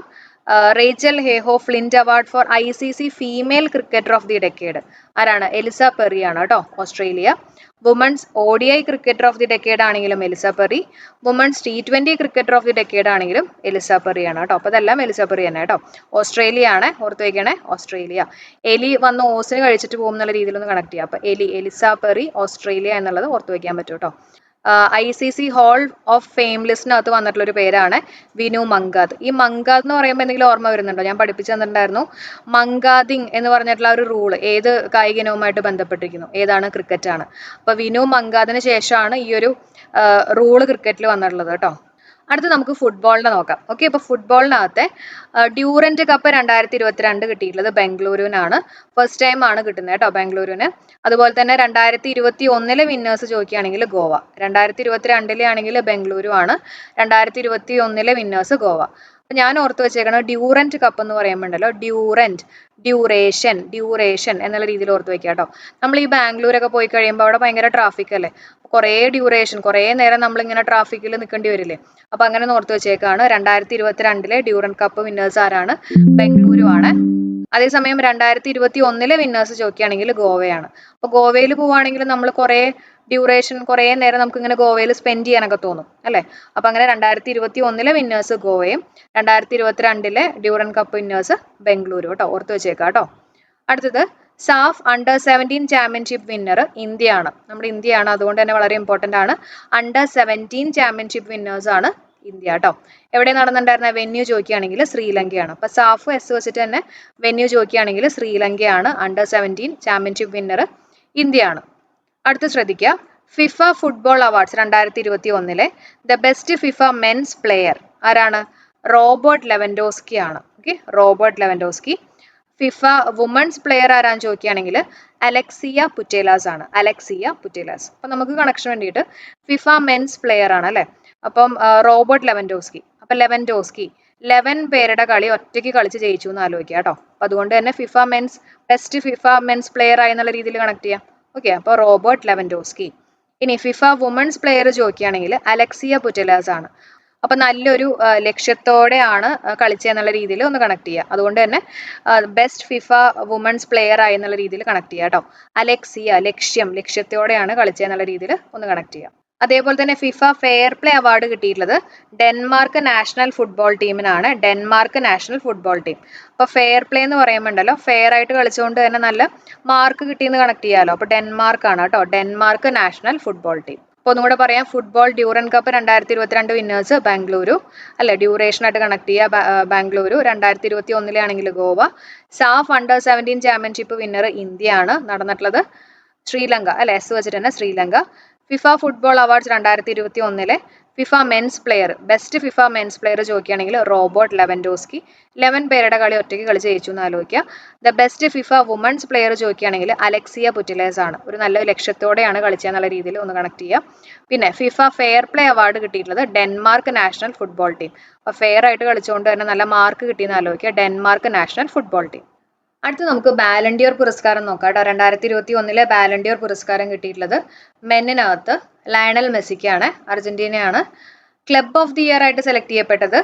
Rachael Heyhoe Flint award for ICC female cricketer of the decade ആരാണ്? എലിസ പെറി ആണ് കേട്ടോ, Australia. Women's ODI cricketer of the decade ആണെങ്കിലും Ellyse Perry. Women's T20 cricketer of the decade ആണെങ്കിലും എലിസ പെറി ആണ് കേട്ടോ. അപ്പോൾ ഇതെല്ലാം എലിസ പെറി തന്നെ കേട്ടോ. ഓസ്ട്രേലിയ ആണ്, ഓർത്ത് വയ്ക്കണേ, ഓസ്ട്രേലിയ. എലി വന്ന് ഓസിന് കഴിച്ചിട്ട് പോകും എന്നുള്ള രീതിയിലൊന്ന് കണക്ട് ചെയ്യാം. അപ്പോൾ എലിസ പെറി ഓസ്ട്രേലിയ എന്നുള്ളത് ഓർത്ത് വയ്ക്കാൻ പറ്റും കേട്ടോ. ICC ഹോൾ ഓഫ് ഫെയിം ലിസ്റ്റിനകത്ത് വന്നിട്ടുള്ള ഒരു പേരാണ് വിനു മങ്കാദ്. ഈ മങ്കാദ് എന്ന് പറയുമ്പോൾ എന്തെങ്കിലും ഓർമ്മ വരുന്നുണ്ടോ? ഞാൻ പഠിപ്പിച്ചു തന്നിട്ടുണ്ടായിരുന്നു. മങ്കാദിങ് എന്ന് പറഞ്ഞിട്ടുള്ള ഒരു റൂള് ഏത് കായിക ഇനവുമായിട്ട് ബന്ധപ്പെട്ടിരിക്കുന്നു? ഏതാണ്? ക്രിക്കറ്റ് ആണ്. അപ്പൊ വിനു മങ്കാദിന് ശേഷമാണ് ഈ ഒരു റൂള് ക്രിക്കറ്റിൽ വന്നിട്ടുള്ളത് കേട്ടോ. അടുത്ത് നമുക്ക് ഫുട്ബോളിനെ നോക്കാം. ഓക്കെ, അപ്പോൾ ഫുട്ബോളിനകത്തെ ഡ്യൂറന്റ് കപ്പ് 2022 കിട്ടിയിട്ടുള്ളത് ബംഗളൂരുവിനാണ്. ഫസ്റ്റ് ടൈം ആണ് കിട്ടുന്നത് കേട്ടോ ബംഗളൂരുവിന്. അതുപോലെ തന്നെ 2021 വിന്നേഴ്സ് ചോദിക്കുകയാണെങ്കിൽ ഗോവ. 2022 ആണെങ്കിൽ ബംഗളൂരു ആണ്. 2021 വിന്നേഴ്സ് ഗോവ. അപ്പൊ ഞാൻ ഓർത്ത് വെച്ചേക്കണം ഡ്യൂറന്റ് കപ്പ് എന്ന് പറയുമ്പോണ്ടല്ലോ, ഡ്യൂറേഷൻ എന്നുള്ള രീതിയിൽ ഓർത്ത് വെക്കുക കേട്ടോ. നമ്മൾ ഈ ബാംഗ്ലൂരൊക്കെ പോയി കഴിയുമ്പോൾ അവിടെ ഭയങ്കര ട്രാഫിക് അല്ലേ, കുറേ ഡ്യൂറേഷൻ, കുറേ നേരം നമ്മളിങ്ങനെ ട്രാഫിക്കിൽ നിൽക്കേണ്ടി വരില്ലേ. അപ്പൊ അങ്ങനെ ഓർത്ത് വെച്ചേക്കാണ്. 2022 ഡ്യൂറന്റ് കപ്പ് വിന്നേഴ്സ് ആരാണ്? ബംഗളൂരു ആണ്. അതേസമയം 2021 വിന്നേഴ്സ് ചോദിക്കുകയാണെങ്കിൽ ഗോവയാണ്. അപ്പൊ ഗോവയിൽ പോവുകയാണെങ്കിൽ നമ്മൾ കുറേ നേരം നമുക്ക് ഇങ്ങനെ ഗോവയിൽ സ്പെൻഡ് ചെയ്യാനൊക്കെ തോന്നും അല്ലെ. അപ്പൊ അങ്ങനെ 2021 വിന്നേഴ്സ് ഗോവയും 2022 ഡ്യൂറന്റ് കപ്പ് വിന്നേഴ്സ് ബംഗളൂരു കേട്ടോ, ഓർത്ത് വെച്ചേക്കാം കേട്ടോ. അടുത്തത് സാഫ് Under-17 ചാമ്പ്യൻഷിപ്പ് വിന്നർ ഇന്ത്യയാണ്. നമ്മുടെ ഇന്ത്യയാണ്, അതുകൊണ്ട് തന്നെ വളരെ ഇമ്പോർട്ടന്റ് ആണ്. Under-17 ചാമ്പ്യൻഷിപ്പ് വിന്നേഴ്സ് ആണ് ഇന്ത്യ കേട്ടോ. എവിടെ നടന്നിട്ടുണ്ടായിരുന്ന വെന്യൂ ചോദിക്കുകയാണെങ്കിൽ ശ്രീലങ്കയാണ്. അപ്പൊ സാഫ് എസ് വെച്ചിട്ട് തന്നെ വെന്യൂ ചോദിക്കുകയാണെങ്കിൽ ശ്രീലങ്കയാണ്. Under-17 ചാമ്പ്യൻഷിപ്പ് വിന്നർ ഇന്ത്യയാണ്. അടുത്ത് ശ്രദ്ധിക്കുക, FIFA football awards 2021 the best FIFA men's player ആരാണ്? റോബർട്ട് ലെവൻഡോസ്കി ആണ്. Okay, Robert Lewandowski. FIFA women's player ആരാന്ന് ചോദിക്കുകയാണെങ്കിൽ അലക്സിയ പുറ്റേലാസ് ആണ്. അപ്പൊ നമുക്ക് കണക്ഷൻ വേണ്ടിയിട്ട് ഫിഫ മെൻസ് പ്ലെയർ ആണ് അല്ലെ. അപ്പം റോബർട്ട് ലെവൻഡോസ്കി. അപ്പൊ 11 പേരുടെ കളി ഒറ്റയ്ക്ക് കളിച്ച് ജയിച്ചു എന്ന് ആലോചിക്കുക കേട്ടോ. അപ്പൊ അതുകൊണ്ട് തന്നെ ബെസ്റ്റ് ഫിഫ മെൻസ് പ്ലെയർ ആയി എന്നുള്ള രീതിയിൽ കണക്ട് ചെയ്യാം. ഓക്കെ, അപ്പോൾ റോബർട്ട് ലെവൻഡോസ്കി. ഇനി ഫിഫ വുമൻസ് പ്ലെയർ ചോദിക്കുകയാണെങ്കിൽ അലക്സിയ പുറ്റേലാസ് ആണ്. അപ്പൊ നല്ലൊരു ലക്ഷ്യത്തോടെയാണ് കളിച്ചെന്നുള്ള രീതിയിൽ ഒന്ന് കണക്ട് ചെയ്യുക. അതുകൊണ്ട് തന്നെ ബെസ്റ്റ് ഫിഫ വുമൻസ് പ്ലെയർ ആയി എന്നുള്ള രീതിയിൽ കണക്ട് ചെയ്യുക കേട്ടോ. അലക്സിയ ലക്ഷ്യത്തോടെയാണ് കളിച്ചെന്നുള്ള രീതിയിൽ ഒന്ന് കണക്ട് ചെയ്യുക. അതേപോലെ തന്നെ ഫിഫ ഫെയർ പ്ലേ അവാർഡ് കിട്ടിയിട്ടുള്ളത് ഡെൻമാർക്ക് നാഷണൽ ഫുട്ബോൾ ടീമിനാണ്. അപ്പൊ ഫെയർ പ്ലേ എന്ന് പറയുമ്പോണ്ടല്ലോ, ഫെയർ ആയിട്ട് കളിച്ചുകൊണ്ട് തന്നെ നല്ല മാർക്ക് കിട്ടിയെന്ന് കണക്ട് ചെയ്യാലോ. അപ്പൊ ഡെൻമാർക്കാണ് കേട്ടോ, ഡെൻമാർക്ക് നാഷണൽ ഫുട്ബോൾ ടീം. അപ്പോൾ ഒന്നുകൂടെ പറയാം, football Durand cup 2022 winners Bengaluru അല്ലെ, ഡ്യൂറേഷൻ ആയിട്ട് കണക്ട് ചെയ്യുക ബാംഗ്ലൂരു. 2021 ആണെങ്കിൽ Goa. SAFF Under-17 championship winner ഇന്ത്യയാണ്. നടന്നിട്ടുള്ളത് ശ്രീലങ്ക അല്ലെ, എസ് വെച്ചിട്ട് തന്നെ Sri Lanka. FIFA football awards 2021 FIFA men's player best FIFA men's player ചോദിക്കുകയാണെങ്കിൽ റോബോട്ട് ലെവൻഡോസ്കി 11 പേരുടെ കളി ഒറ്റയ്ക്ക് കളിച്ച് ജയിച്ചു എന്ന് ആലോചിക്കുക. The best FIFA women's player ചോദിക്കുകയാണെങ്കിൽ അലക്സിയ പുറ്റിലേസ് ആണ്. ഒരു നല്ല ലക്ഷ്യത്തോടെയാണ് കളിച്ചതെന്നുള്ള രീതിയിൽ ഒന്ന് കണക്ട് ചെയ്യുക. പിന്നെ ഫിഫ ഫെയർ പ്ലേ അവാർഡ് കിട്ടിയിട്ടുള്ളത് ഡെൻമാർക്ക് നാഷണൽ ഫുട്ബോൾ ടീം. അപ്പോൾ ഫെയർ ആയിട്ട് കളിച്ചുകൊണ്ട് തന്നെ നല്ല മാർക്ക് കിട്ടിയെന്ന് ആലോചിക്കുക. Denmark national football team. അടുത്ത് നമുക്ക് ബാലൻഡിയർ പുരസ്കാരം നോക്കാം കേട്ടോ. 2021 ബാലൻഡിയർ പുരസ്കാരം കിട്ടിയിട്ടുള്ളത് മെന്നിനകത്ത് ലയണൽ മെസ്സിക്കാണ്, അർജന്റീനയാണ്. ക്ലബ് ഓഫ് ദി ഇയർ ആയിട്ട് സെലക്ട് ചെയ്യപ്പെട്ടത്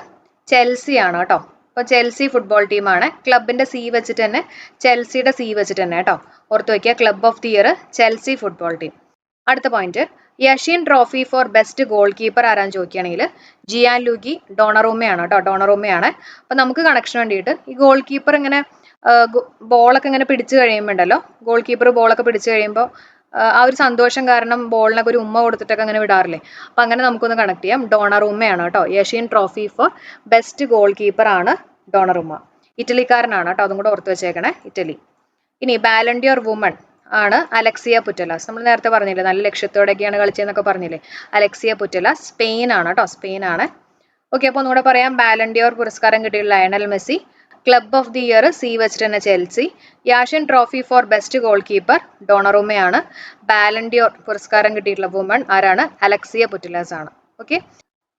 ചെൽസി ആണ് കേട്ടോ. അപ്പോൾ ചെൽസി ഫുട്ബോൾ ടീമാണ്. ക്ലബിന്റെ സി വെച്ചിട്ട് തന്നെ ചെൽസിയുടെ സി വെച്ചിട്ട് തന്നെ കേട്ടോ ഓർത്ത് വയ്ക്കുക. Club of the year Chelsea football team. അടുത്ത point, Yashin trophy for best goal keeper ആരാന്ന് ചോദിക്കുകയാണെങ്കിൽ ജിയാൻ ലൂഗി ഡോണറൂമയാണ് കേട്ടോ. ഡോണറൂമയാണ്. അപ്പം നമുക്ക് കണക്ഷൻ വേണ്ടിയിട്ട് ഈ ഗോൾ കീപ്പർ ഇങ്ങനെ ബോളൊക്കെ ഇങ്ങനെ പിടിച്ചു കഴിയുമ്പോണ്ടല്ലോ, ഗോൾ കീപ്പർ ബോളൊക്കെ പിടിച്ചു കഴിയുമ്പോൾ ആ ഒരു സന്തോഷം കാരണം ബോളിനൊക്കെ ഒരു ഉമ്മ കൊടുത്തിട്ടൊക്കെ അങ്ങനെ വിടാറില്ലേ. അപ്പം അങ്ങനെ നമുക്കൊന്ന് കണക്ട് ചെയ്യാം. ഡോണറുമ്മയാണ് കേട്ടോ. Yashin trophy for best goal keeper ആണ് ഡോണറുമ്മ. ഇറ്റലിക്കാരനാണ് കേട്ടോ, അതും കൂടെ ഓർത്ത് വെച്ചേക്കണേ, ഇറ്റലി. ഇനി ബാലൻഡിയർ വുമൺ ആണ് അലക്സിയ പുറ്റലാസ്. നമ്മൾ നേരത്തെ പറഞ്ഞില്ലേ നല്ല ലക്ഷ്യത്തോടെയൊക്കെയാണ് കളിച്ചതെന്നൊക്കെ പറഞ്ഞില്ലേ. അലക്സിയ പുറ്റലാസ് സ്പെയിൻ ആണ് കേട്ടോ, സ്പെയിൻ ആണ്. ഓക്കെ, അപ്പോൾ ഒന്നുകൂടെ പറയാം. ബാലൻഡിയർ പുരസ്കാരം കിട്ടിയ Lionel Messi, club of the year C വെച്ചിട്ട് തന്നെ Chelsea, Yashin trophy for best goal keeper ഡോണറുമയാണ്. ബാലൻഡിയോർ പുരസ്കാരം കിട്ടിയിട്ടുള്ള വുമൺ ആരാണ്? അലക്സിയ പുറ്റിലാസ് ആണ്. ഓക്കെ,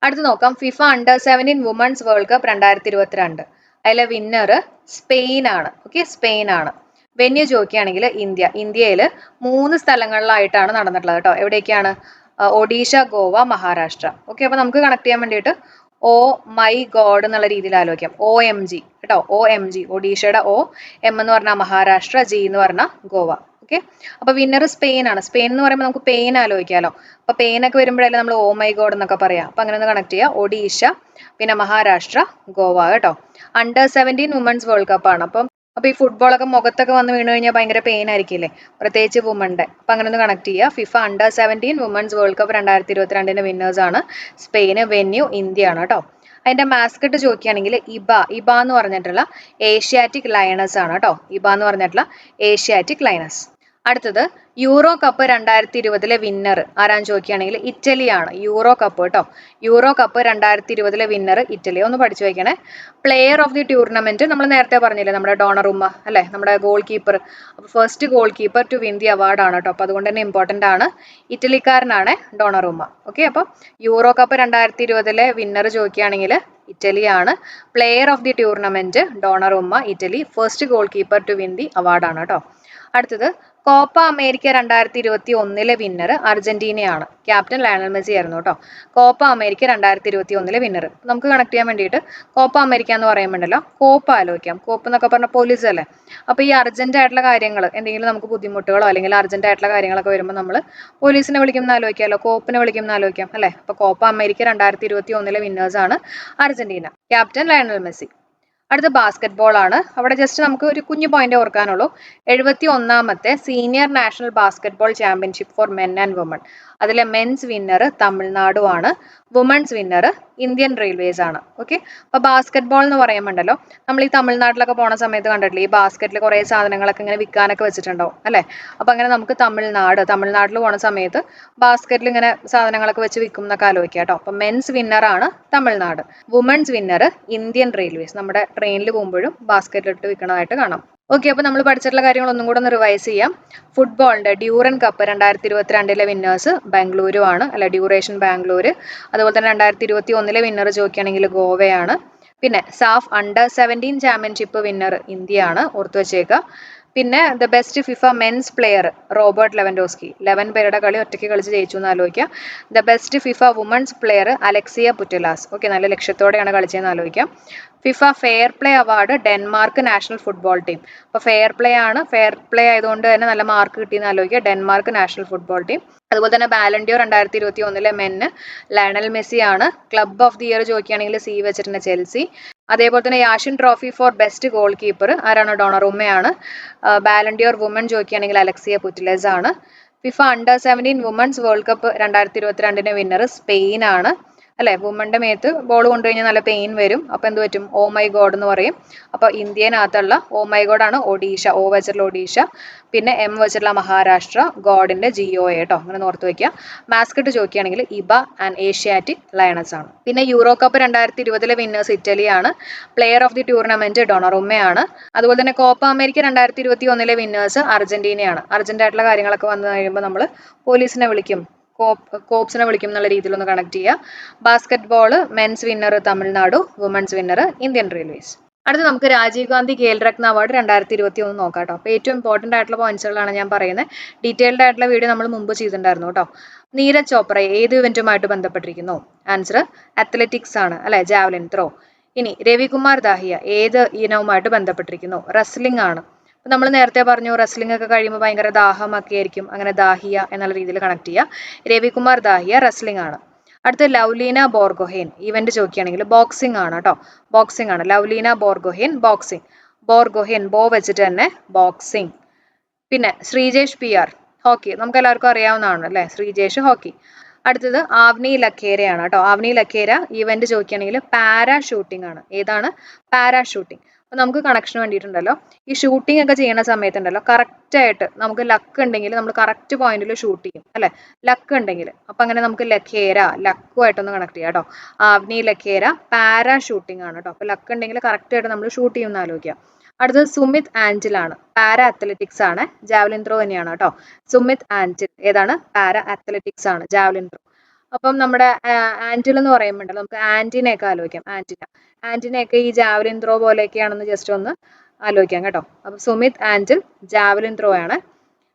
അടുത്ത് നോക്കാം. ഫിഫ അണ്ടർ-17 വുമൺസ് വേൾഡ് കപ്പ് 2022 അതിലെ വിന്നർ സ്പെയിൻ ആണ്. ഓക്കെ, സ്പെയിൻ ആണ്. വെന്യൂ ചോദിക്കുകയാണെങ്കിൽ ഇന്ത്യയിൽ 3 സ്ഥലങ്ങളിലായിട്ടാണ് നടന്നിട്ടുള്ളത് കേട്ടോ. എവിടേക്കാണ്? ഒഡീഷ, ഗോവ, മഹാരാഷ്ട്ര. ഓക്കെ, അപ്പോൾ നമുക്ക് കണക്ട് ചെയ്യാൻ വേണ്ടിയിട്ട് ഓ മൈ ഗോഡ് എന്നുള്ള രീതിയിൽ ആലോചിക്കാം. OMG കേട്ടോ, OMG. ഒഡീഷയുടെ O, M എന്ന് പറഞ്ഞാൽ മഹാരാഷ്ട്ര, G എന്ന് പറഞ്ഞാൽ ഗോവ. ഓക്കെ, അപ്പൊ വിന്നർ സ്പെയിൻ ആണ്. സ്പെയിൻ എന്ന് പറയുമ്പോൾ നമുക്ക് പെയിൻ ആലോചിക്കാമല്ലോ. അപ്പൊ പെയിൻ ഒക്കെ വരുമ്പോഴല്ലേ നമ്മൾ ഓ മൈ ഗോഡ് എന്നൊക്കെ പറയാം. അപ്പൊ അങ്ങനെ ഒന്ന് കണക്ട് ചെയ്യുക. ഒഡീഷ, പിന്നെ മഹാരാഷ്ട്ര, ഗോവ കേട്ടോ. അണ്ടർ-17 വുമൺസ് വേൾഡ് കപ്പ് ആണ്. അപ്പൊ ഈ ഫുട്ബോളൊക്കെ മുഖത്തൊക്കെ വന്ന് വീണ് കഴിഞ്ഞാൽ ഭയങ്കര പെയിൻ ആയിരിക്കില്ലേ, പ്രത്യേകിച്ച് വുമന്റെ. അപ്പൊ അങ്ങനെ ഒന്ന് കണക്ട് ചെയ്യുക. ഫിഫ അണ്ടർ-17 വുമൺസ് വേൾഡ് കപ്പ് 2022 വിന്നേഴ്സ് ആണ് സ്പെയിന്. വെന്യൂ ഇന്ത്യ ആണ് കേട്ടോ. അതിന്റെ മാസ്കറ്റ് ചോദിക്കുകയാണെങ്കിൽ ഇബ എന്ന് പറഞ്ഞിട്ടുള്ള ഏഷ്യാറ്റിക് ലയണസ് ആണ് കേട്ടോ. ഇബ എന്ന് പറഞ്ഞിട്ടുള്ള ഏഷ്യാറ്റിക് ലയണസ്. അടുത്തത് യൂറോ കപ്പ് 2020 വിന്നർ ആരാന്ന് ചോദിക്കുകയാണെങ്കിൽ ഇറ്റലിയാണ്. യൂറോ കപ്പ് കേട്ടോ. Euro cup 2020 winner Italy. ഒന്ന് പഠിച്ചു വയ്ക്കണേ. പ്ലെയർ ഓഫ് ദി ടൂർണമെന്റ് നമ്മൾ നേരത്തെ പറഞ്ഞില്ലേ, നമ്മുടെ ഡോണറുമ്മ അല്ലെ, നമ്മുടെ ഗോൾ കീപ്പർ. അപ്പോൾ first goal keeper to win the award ആണ് കേട്ടോ. അപ്പോൾ അതുകൊണ്ട് തന്നെ ഇമ്പോർട്ടന്റ് ആണ്. ഇറ്റലിക്കാരനാണ് ഡോണറുമ്മ. ഓക്കെ, അപ്പോൾ യൂറോ കപ്പ് 2020 വിന്നർ ചോദിക്കുകയാണെങ്കിൽ ഇറ്റലിയാണ്. Player of the tournament Donnarumma, Italy. First goal keeper to win the award ആണ് കേട്ടോ. അടുത്തത് കോപ്പ അമേരിക്ക 2021 വിന്നർ അർജന്റീനയാണ്. ക്യാപ്റ്റൻ ലയണൽ മെസ്സി ആയിരുന്നു കേട്ടോ. Copa America 2021 winner. നമുക്ക് കണക്ട് ചെയ്യാൻ വേണ്ടിയിട്ട് കോപ്പ അമേരിക്ക എന്ന് പറയുമ്പോണ്ടല്ലോ, കോപ്പ് ആലോചിക്കാം. കോപ്പ് എന്നൊക്കെ പറഞ്ഞ പോലീസ് അല്ലേ. അപ്പൊ ഈ അർജന്റ് ആയിട്ടുള്ള കാര്യങ്ങൾ എന്തെങ്കിലും നമുക്ക് ബുദ്ധിമുട്ടുകളോ അല്ലെങ്കിൽ അർജന്റ് ആയിട്ടുള്ള കാര്യങ്ങളൊക്കെ വരുമ്പോൾ നമ്മൾ പോലീസിനെ വിളിക്കുന്ന ആലോചിക്കാമല്ലോ, കോപ്പിനെ വിളിക്കുന്ന ആലോചിക്കാം അല്ലെ. അപ്പൊ കോപ്പ അമേരിക്ക 2021 വിന്നേഴ്സ് ആണ് അർജന്റീന. Captain Lionel Messi. അടുത്ത ബാസ്കറ്റ് ബോൾ ആണ്. അവിടെ ജസ്റ്റ് നമുക്ക് ഒരു കുഞ്ഞു പോയിന്റ് ഓർക്കാനുള്ളൂ. 71ാമത്തെ senior national basketball championship for men and women. അതിലെ മെൻസ് വിന്നർ തമിഴ്നാടുമാണ്. വുമൺസ് വിന്നർ ഇന്ത്യൻ റെയിൽവേസ് ആണ്. ഓക്കെ, അപ്പൊ ബാസ്കറ്റ് ബോൾ എന്ന് പറയുമ്പോണ്ടല്ലോ, നമ്മൾ ഈ തമിഴ്നാട്ടിലൊക്കെ പോണ സമയത്ത് കണ്ടിട്ടില്ലേ, ഈ ബാസ്കറ്റിൽ കുറെ സാധനങ്ങളൊക്കെ ഇങ്ങനെ വിൽക്കാനൊക്കെ വെച്ചിട്ടുണ്ടാവും അല്ലെ. അപ്പൊ അങ്ങനെ നമുക്ക് തമിഴ്നാട്ടിൽ പോണ സമയത്ത് ബാസ്കറ്റിൽ ഇങ്ങനെ സാധനങ്ങളൊക്കെ വെച്ച് വിൽക്കും എന്നൊക്കെ ആലോചിക്കാം കേട്ടോ. അപ്പൊ മെൻസ് വിന്നർ ആണ് Tamil Nadu. Women's winner Indian Railways. നമ്മുടെ ട്രെയിനിൽ പോകുമ്പോഴും ബാസ്കറ്റിലിട്ട് വിൽക്കണമായിട്ട് കാണാം. ഓക്കെ, അപ്പോൾ നമ്മൾ പഠിച്ചിട്ടുള്ള കാര്യങ്ങൾ ഒന്നും കൂടെ ഒന്ന് റിവൈസ് ചെയ്യാം. ഫുട്ബോളിന്റെ ഡ്യൂറൻ കപ്പ് 2022 വിന്നേഴ്സ് ബാംഗ്ലൂരു ആണ്, അല്ല ഡ്യൂറേഷൻ ബാംഗ്ലൂർ. അതുപോലെ തന്നെ 2021 വിന്നർ ചോദിക്കുകയാണെങ്കിൽ ഗോവയാണ്. പിന്നെ സാഫ് അണ്ടർ-17 ചാമ്പ്യൻഷിപ്പ് വിന്നർ ഇന്ത്യയാണ്, ഓർത്തു വെച്ചേക്കുക. പിന്നെ the best FIFA men's player Robert Lewandowski. 11 പേരുടെ കളി ഒറ്റയ്ക്ക് കളിച്ച് ജയിച്ചു എന്ന് ആലോചിക്കാം. The best FIFA women's player Alexia Putellas. Okay, നല്ല ലക്ഷ്യത്തോടെയാണ് കളിച്ചതെന്ന് ആലോചിക്കാം. FIFA fair play award Denmark national football team. അപ്പോൾ ഫെയർ പ്ലേ ആണ്, ഫെയർ പ്ലേ ആയതുകൊണ്ട് തന്നെ നല്ല മാർക്ക് കിട്ടിയെന്ന് ആലോചിക്കുക. Denmark national football team. അതുപോലെ തന്നെ ബാലൻഡിയോർ 2021 മെന്ന് ലയണൽ മെസ്സി ആണ്. ക്ലബ് ഓഫ് ദി ഇയർ ചോദിക്കുകയാണെങ്കിൽ സി വെച്ചിട്ടുണ്ട് ചെൽസി. അതേപോലെ തന്നെ Yashin trophy for best goal keeper ആരാണ്? ഡോണറുമ്മയാണ്. ബാലൻഡിയോർ വുമൺ ചോദിക്കുകയാണെങ്കിൽ അലക്സിയ പുറ്റിലേസ് ആണ്. ഫിഫ അണ്ടർ-17 women's world cup 2022 winner Spain ആണ്. അല്ലെ, വുമന്റെ മേത്ത് ബോൾ കൊണ്ടുകഴിഞ്ഞാൽ നല്ല പെയിൻ വരും. അപ്പോൾ എന്ത് പറ്റും? ഓ മൈ ഗോഡ് എന്ന് പറയും. അപ്പോൾ ഇന്ത്യനകത്തുള്ള ഓ മൈ ഗോഡ് ആണ് ഒഡീഷ, ഓ വെച്ചിട്ടുള്ള ഒഡീഷ, പിന്നെ എം വെച്ചിട്ടുള്ള മഹാരാഷ്ട്ര, ഗോഡിന്റെ GOA കേട്ടോ, അങ്ങനെ ഓർത്ത് വെക്കുക. മാസ്കറ്റ് ചോദിക്കുകയാണെങ്കിൽ ഇബ ആൻഡ് ഏഷ്യാറ്റിക് ലയണസ് ആണ്. പിന്നെ യൂറോ കപ്പ് 2020 വിന്നേഴ്സ് ഇറ്റലിയാണ്. പ്ലെയർ ഓഫ് ദി ടൂർണമെന്റ് ഡൊണറുമ്മയാണ്. അതുപോലെ തന്നെ കോപ്പ അമേരിക്ക 2021 വിന്നേഴ്സ് അർജന്റീനയാണ്. അർജന്റായിട്ടുള്ള കാര്യങ്ങളൊക്കെ വന്നു കഴിയുമ്പോൾ നമ്മൾ പോലീസിനെ വിളിക്കും, കോപ്സിനെ വിളിക്കും എന്നുള്ള രീതിയിൽ ഒന്ന് കണക്ട് ചെയ്യുക. Basketball men's winner Tamil Nadu, women's winner Indian Railways. അടുത്ത് നമുക്ക് രാജീവ് ഗാന്ധി ഖേൽ രത്ന അവാർഡ് 2021 നോക്കാം കേട്ടോ. അപ്പോൾ ഏറ്റവും ഇമ്പോർട്ടൻ്റ് ആയിട്ടുള്ള പോയിന്റ്സുകളാണ് ഞാൻ പറയുന്നത്. ഡീറ്റെയിൽഡ് ആയിട്ടുള്ള വീഡിയോ നമ്മൾ മുമ്പ് ചെയ്തിട്ടുണ്ടായിരുന്നു കേട്ടോ. നീരജ് ചോപ്ര ഏത് ഇവന്റുമായിട്ട് ബന്ധപ്പെട്ടിരിക്കുന്നു? ആൻസർ അത്ലറ്റിക്സ് ആണ്, അല്ലെ, ജാവലിൻ ത്രോ. ഇനി രവികുമാർ ദാഹിയ ഏത് ഇനവുമായിട്ട് ബന്ധപ്പെട്ടിരിക്കുന്നു? റെസ്ലിംഗ് ആണ്. അപ്പം നമ്മൾ നേരത്തെ പറഞ്ഞു റെസ്ലിംഗ് ഒക്കെ കഴിയുമ്പോൾ ഭയങ്കര ദാഹമൊക്കെ ആയിരിക്കും, അങ്ങനെ ദാഹിയ എന്നുള്ള രീതിയിൽ കണക്ട് ചെയ്യുക. രവികുമാർ ദാഹിയ റെസ്ലിംഗ് ആണ്. അടുത്ത് ലവ്ലീന ബോർഗോഹെൻ ഇവന്റ് ചോദിക്കുകയാണെങ്കിൽ ബോക്സിംഗ് ആണ് കേട്ടോ, ബോക്സിംഗ് ആണ്. ലവ്ലീന ബോർഗോഹെൻ ബോക്സിംഗ്, ബോർഗോഹെൻ ബോ വെച്ചിട്ട് തന്നെ ബോക്സിംഗ്. പിന്നെ ശ്രീജേഷ് PR ഹോക്കി, നമുക്ക് എല്ലാവർക്കും അറിയാവുന്നതാണ് അല്ലേ, ശ്രീജേഷ് ഹോക്കി. അടുത്തത് ആവ്നി ലഖേരയാണ് കേട്ടോ. ആവ്നി ലഖേര ഇവന്റ് ചോദിക്കുകയാണെങ്കിൽ പാരാഷൂട്ടിംഗ് ആണ്. ഏതാണ്? പാരാഷൂട്ടിംഗ്. അപ്പൊ നമുക്ക് കണക്ഷൻ വേണ്ടിയിട്ടുണ്ടല്ലോ, ഈ ഷൂട്ടിംഗ് ഒക്കെ ചെയ്യുന്ന സമയത്തുണ്ടല്ലോ കറക്റ്റ് ആയിട്ട് നമുക്ക് ലക്ക് ഉണ്ടെങ്കിൽ നമ്മൾ കറക്റ്റ് പോയിന്റിൽ ഷൂട്ട് ചെയ്യും, അല്ലെ, ലക്ക് ഉണ്ടെങ്കിൽ. അപ്പൊ അങ്ങനെ നമുക്ക് ലഖേര ലക്കുമായിട്ടൊന്ന് കണക്ട് ചെയ്യാം കേട്ടോ. ആവ്നി ലഖേര പാരാഷൂട്ടിംഗ് ആണ് കേട്ടോ. അപ്പൊ ലക്ക് ഉണ്ടെങ്കിൽ കറക്റ്റ് ആയിട്ട് നമ്മൾ ഷൂട്ട് ചെയ്യുമെന്ന് ആലോചിക്കാം. അടുത്തത് സുമിത് ആഞ്ചൽ ആണ്, പാരാ അത്ലറ്റിക്സ് ആണ്, ജാവലിൻ ത്രോ തന്നെയാണ് കേട്ടോ. സുമിത് ആഞ്ചൽ ഏതാണ്? പാരാ അത്ലറ്റിക്സ് ആണ്, ജാവലിൻ ത്രോ. അപ്പം നമ്മുടെ ആന്റിൽ എന്ന് പറയുമ്പോണ്ടല്ലോ നമുക്ക് ആന്റിനെയൊക്കെ ആലോചിക്കാം. ആന്റിനെയൊക്കെ ഈ ജാവലിൻ ത്രോ പോലെയൊക്കെയാണെന്ന് ജസ്റ്റ് ഒന്ന് ആലോചിക്കാം കേട്ടോ. അപ്പം സുമിത് ആഞ്ചൽ ജാവലിൻ ത്രോ ആണ്.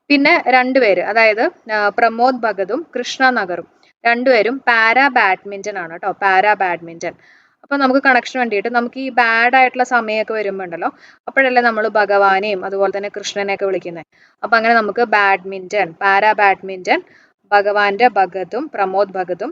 പിന്നെ രണ്ടുപേര്, അതായത് പ്രമോദ് ഭഗതും കൃഷ്ണ നഗറും, രണ്ടുപേരും പാരാ ബാഡ്മിന്റൺ ആണ് കേട്ടോ, പാരാ ബാഡ്മിന്റൺ. അപ്പൊ നമുക്ക് കണക്ഷൻ വേണ്ടിയിട്ട് നമുക്ക് ഈ ബാഡ് ആയിട്ടുള്ള സമയമൊക്കെ വരുമ്പോൾ ഉണ്ടല്ലോ, അപ്പോഴല്ലേ നമ്മൾ ഭഗവാനെയും അതുപോലെ തന്നെ കൃഷ്ണനെയൊക്കെ വിളിക്കുന്നത്. അപ്പൊ അങ്ങനെ നമുക്ക് ബാഡ്മിന്റൺ, പാരാ ബാഡ്മിന്റൺ, ഭഗവാന്റെ ഭഗതും പ്രമോദ് ഭഗതും,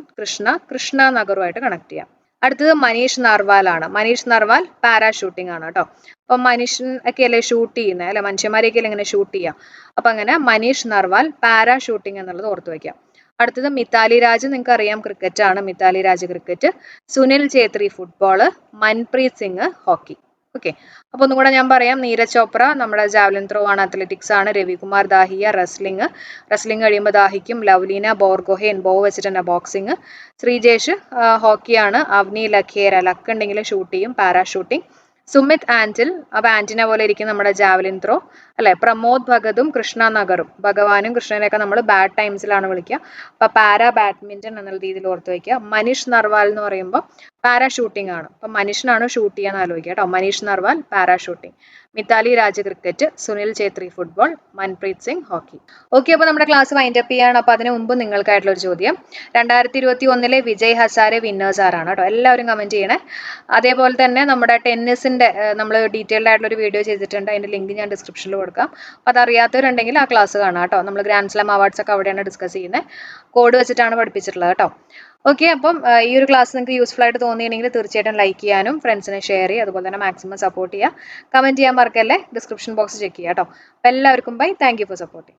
കൃഷ്ണ നഗറുമായിട്ട് കണക്ട് ചെയ്യാം. അടുത്തത് മനീഷ് നർവാൽ ആണ്. മനീഷ് നർവാൽ പാരാഷൂട്ടിംഗ് ആണ് കേട്ടോ. അപ്പൊ മനുഷ്യൻ ഒക്കെ അല്ലേ ഷൂട്ട് ചെയ്യുന്നത്, അല്ലെ, മനുഷ്യന്മാരെയൊക്കെ ഇങ്ങനെ ഷൂട്ട് ചെയ്യാം. അപ്പൊ അങ്ങനെ മനീഷ് നർവാൽ പാരാഷൂട്ടിംഗ് എന്നുള്ളത് ഓർത്ത് വയ്ക്കാം. അടുത്തത് മിതാലി രാജ്, നിങ്ങൾക്ക് അറിയാം ക്രിക്കറ്റ് ആണ്, Mithali Raj cricket. Sunil Chhetri football, Manpreet Singh hockey. Okay, അപ്പൊ ഒന്നും കൂടെ ഞാൻ പറയാം. നീരജ് ചോപ്ര നമ്മുടെ ജാവലിൻ ത്രോ ആണ്, അത്ലറ്റിക്സ് ആണ്. രവികുമാർ ദാഹിയ റെസ്ലിംഗ് കഴിയുമ്പോൾ ദാഹിക്കും. ലവ്ലീന ബോർഗോഹെൻ ബോ വെച്ചിട്ട് തന്നെ ബോക്സിംഗ്. ശ്രീജേഷ് ഹോക്കിയാണ്. അവ്നി ലഖേര ലക്ക് ഉണ്ടെങ്കിൽ ഷൂട്ട് ചെയ്യും, പാരാഷൂട്ടിംഗ്. സുമിത് ആഞ്ചൽ, അപ്പൊ ആന്റിനെ പോലെ ഇരിക്കും നമ്മുടെ ജാവലിൻ ത്രോ, അല്ലെ. പ്രമോദ് ഭഗതും കൃഷ്ണ നഗറും, ഭഗവാനും കൃഷ്ണനെയൊക്കെ നമ്മൾ ബാഡ് ടൈംസിലാണ് വിളിക്കുക. അപ്പൊ പാരാ ബാഡ്മിന്റൺ എന്നുള്ള രീതിയിൽ ഓർത്ത് വയ്ക്കുക. മനീഷ് നർവാൽ എന്ന് പറയുമ്പോൾ പാരാഷൂട്ടിംഗ് ആണ്. അപ്പൊ മനുഷ്യനാണ് ഷൂട്ട് ചെയ്യാന്ന് ആലോചിക്കുക കേട്ടോ. Manish Narwal para shooting. Mithali Raj cricket, Sunil Chhetri football, Manpreet Singh hockey. Okay, അപ്പൊ നമ്മുടെ ക്ലാസ് വൈൻഡ് അപ്പ് ചെയ്യാണ്. അപ്പൊ അതിന് മുമ്പ് നിങ്ങൾക്കായിട്ടുള്ള ഒരു ചോദ്യം, 2021 വിജയ് ഹസാരെ വിന്നേഴ്സ് ആരാണ് കേട്ടോ, എല്ലാവരും കമന്റ് ചെയ്യണേ. അതേപോലെ തന്നെ നമ്മുടെ ടെന്നീസിന്റെ നമ്മൾ ഡീറ്റെയിൽഡ് ആയിട്ടുള്ള ഒരു വീഡിയോ ചെയ്തിട്ടുണ്ട്, അതിന്റെ ലിങ്ക് ഞാൻ ഡിസ്ക്രിപ്ഷനിൽ കൊടുക്കാം. അപ്പൊ അതറിയാത്തവരുണ്ടെങ്കിൽ ആ ക്ലാസ് കാണാം കേട്ടോ. നമ്മൾ ഗ്രാൻഡ് സ്ലാം അവാർഡ്സ് ഒക്കെ അവിടെയാണ് ഡിസ്കസ് ചെയ്യുന്നത്, കോഡ് വെച്ചിട്ടാണ് പഠിപ്പിച്ചിട്ടുള്ളത് കേട്ടോ. ഓക്കെ, അപ്പം ഈ ഒരു ക്ലാസ് നിങ്ങൾക്ക് യൂസ്ഫുൾ ആയിട്ട് തോന്നിയിട്ടുണ്ടെങ്കിൽ തീർച്ചയായിട്ടും ലൈക്ക് ചെയ്യാനും ഫ്രണ്ട്സിനെ ഷെയർ ചെയ്യുക, അതുപോലെ തന്നെ മാക്സിമം സപ്പോർട്ട് ചെയ്യുക. കമന്റ് ചെയ്യാൻ മറക്കല്ലേ, ഡിസ്ക്രിപ്ഷൻ ബോക്സ് ചെക്ക് ചെയ്യുക കേട്ടോ. അപ്പോൾ എല്ലാവർക്കും bye, thank you for supporting.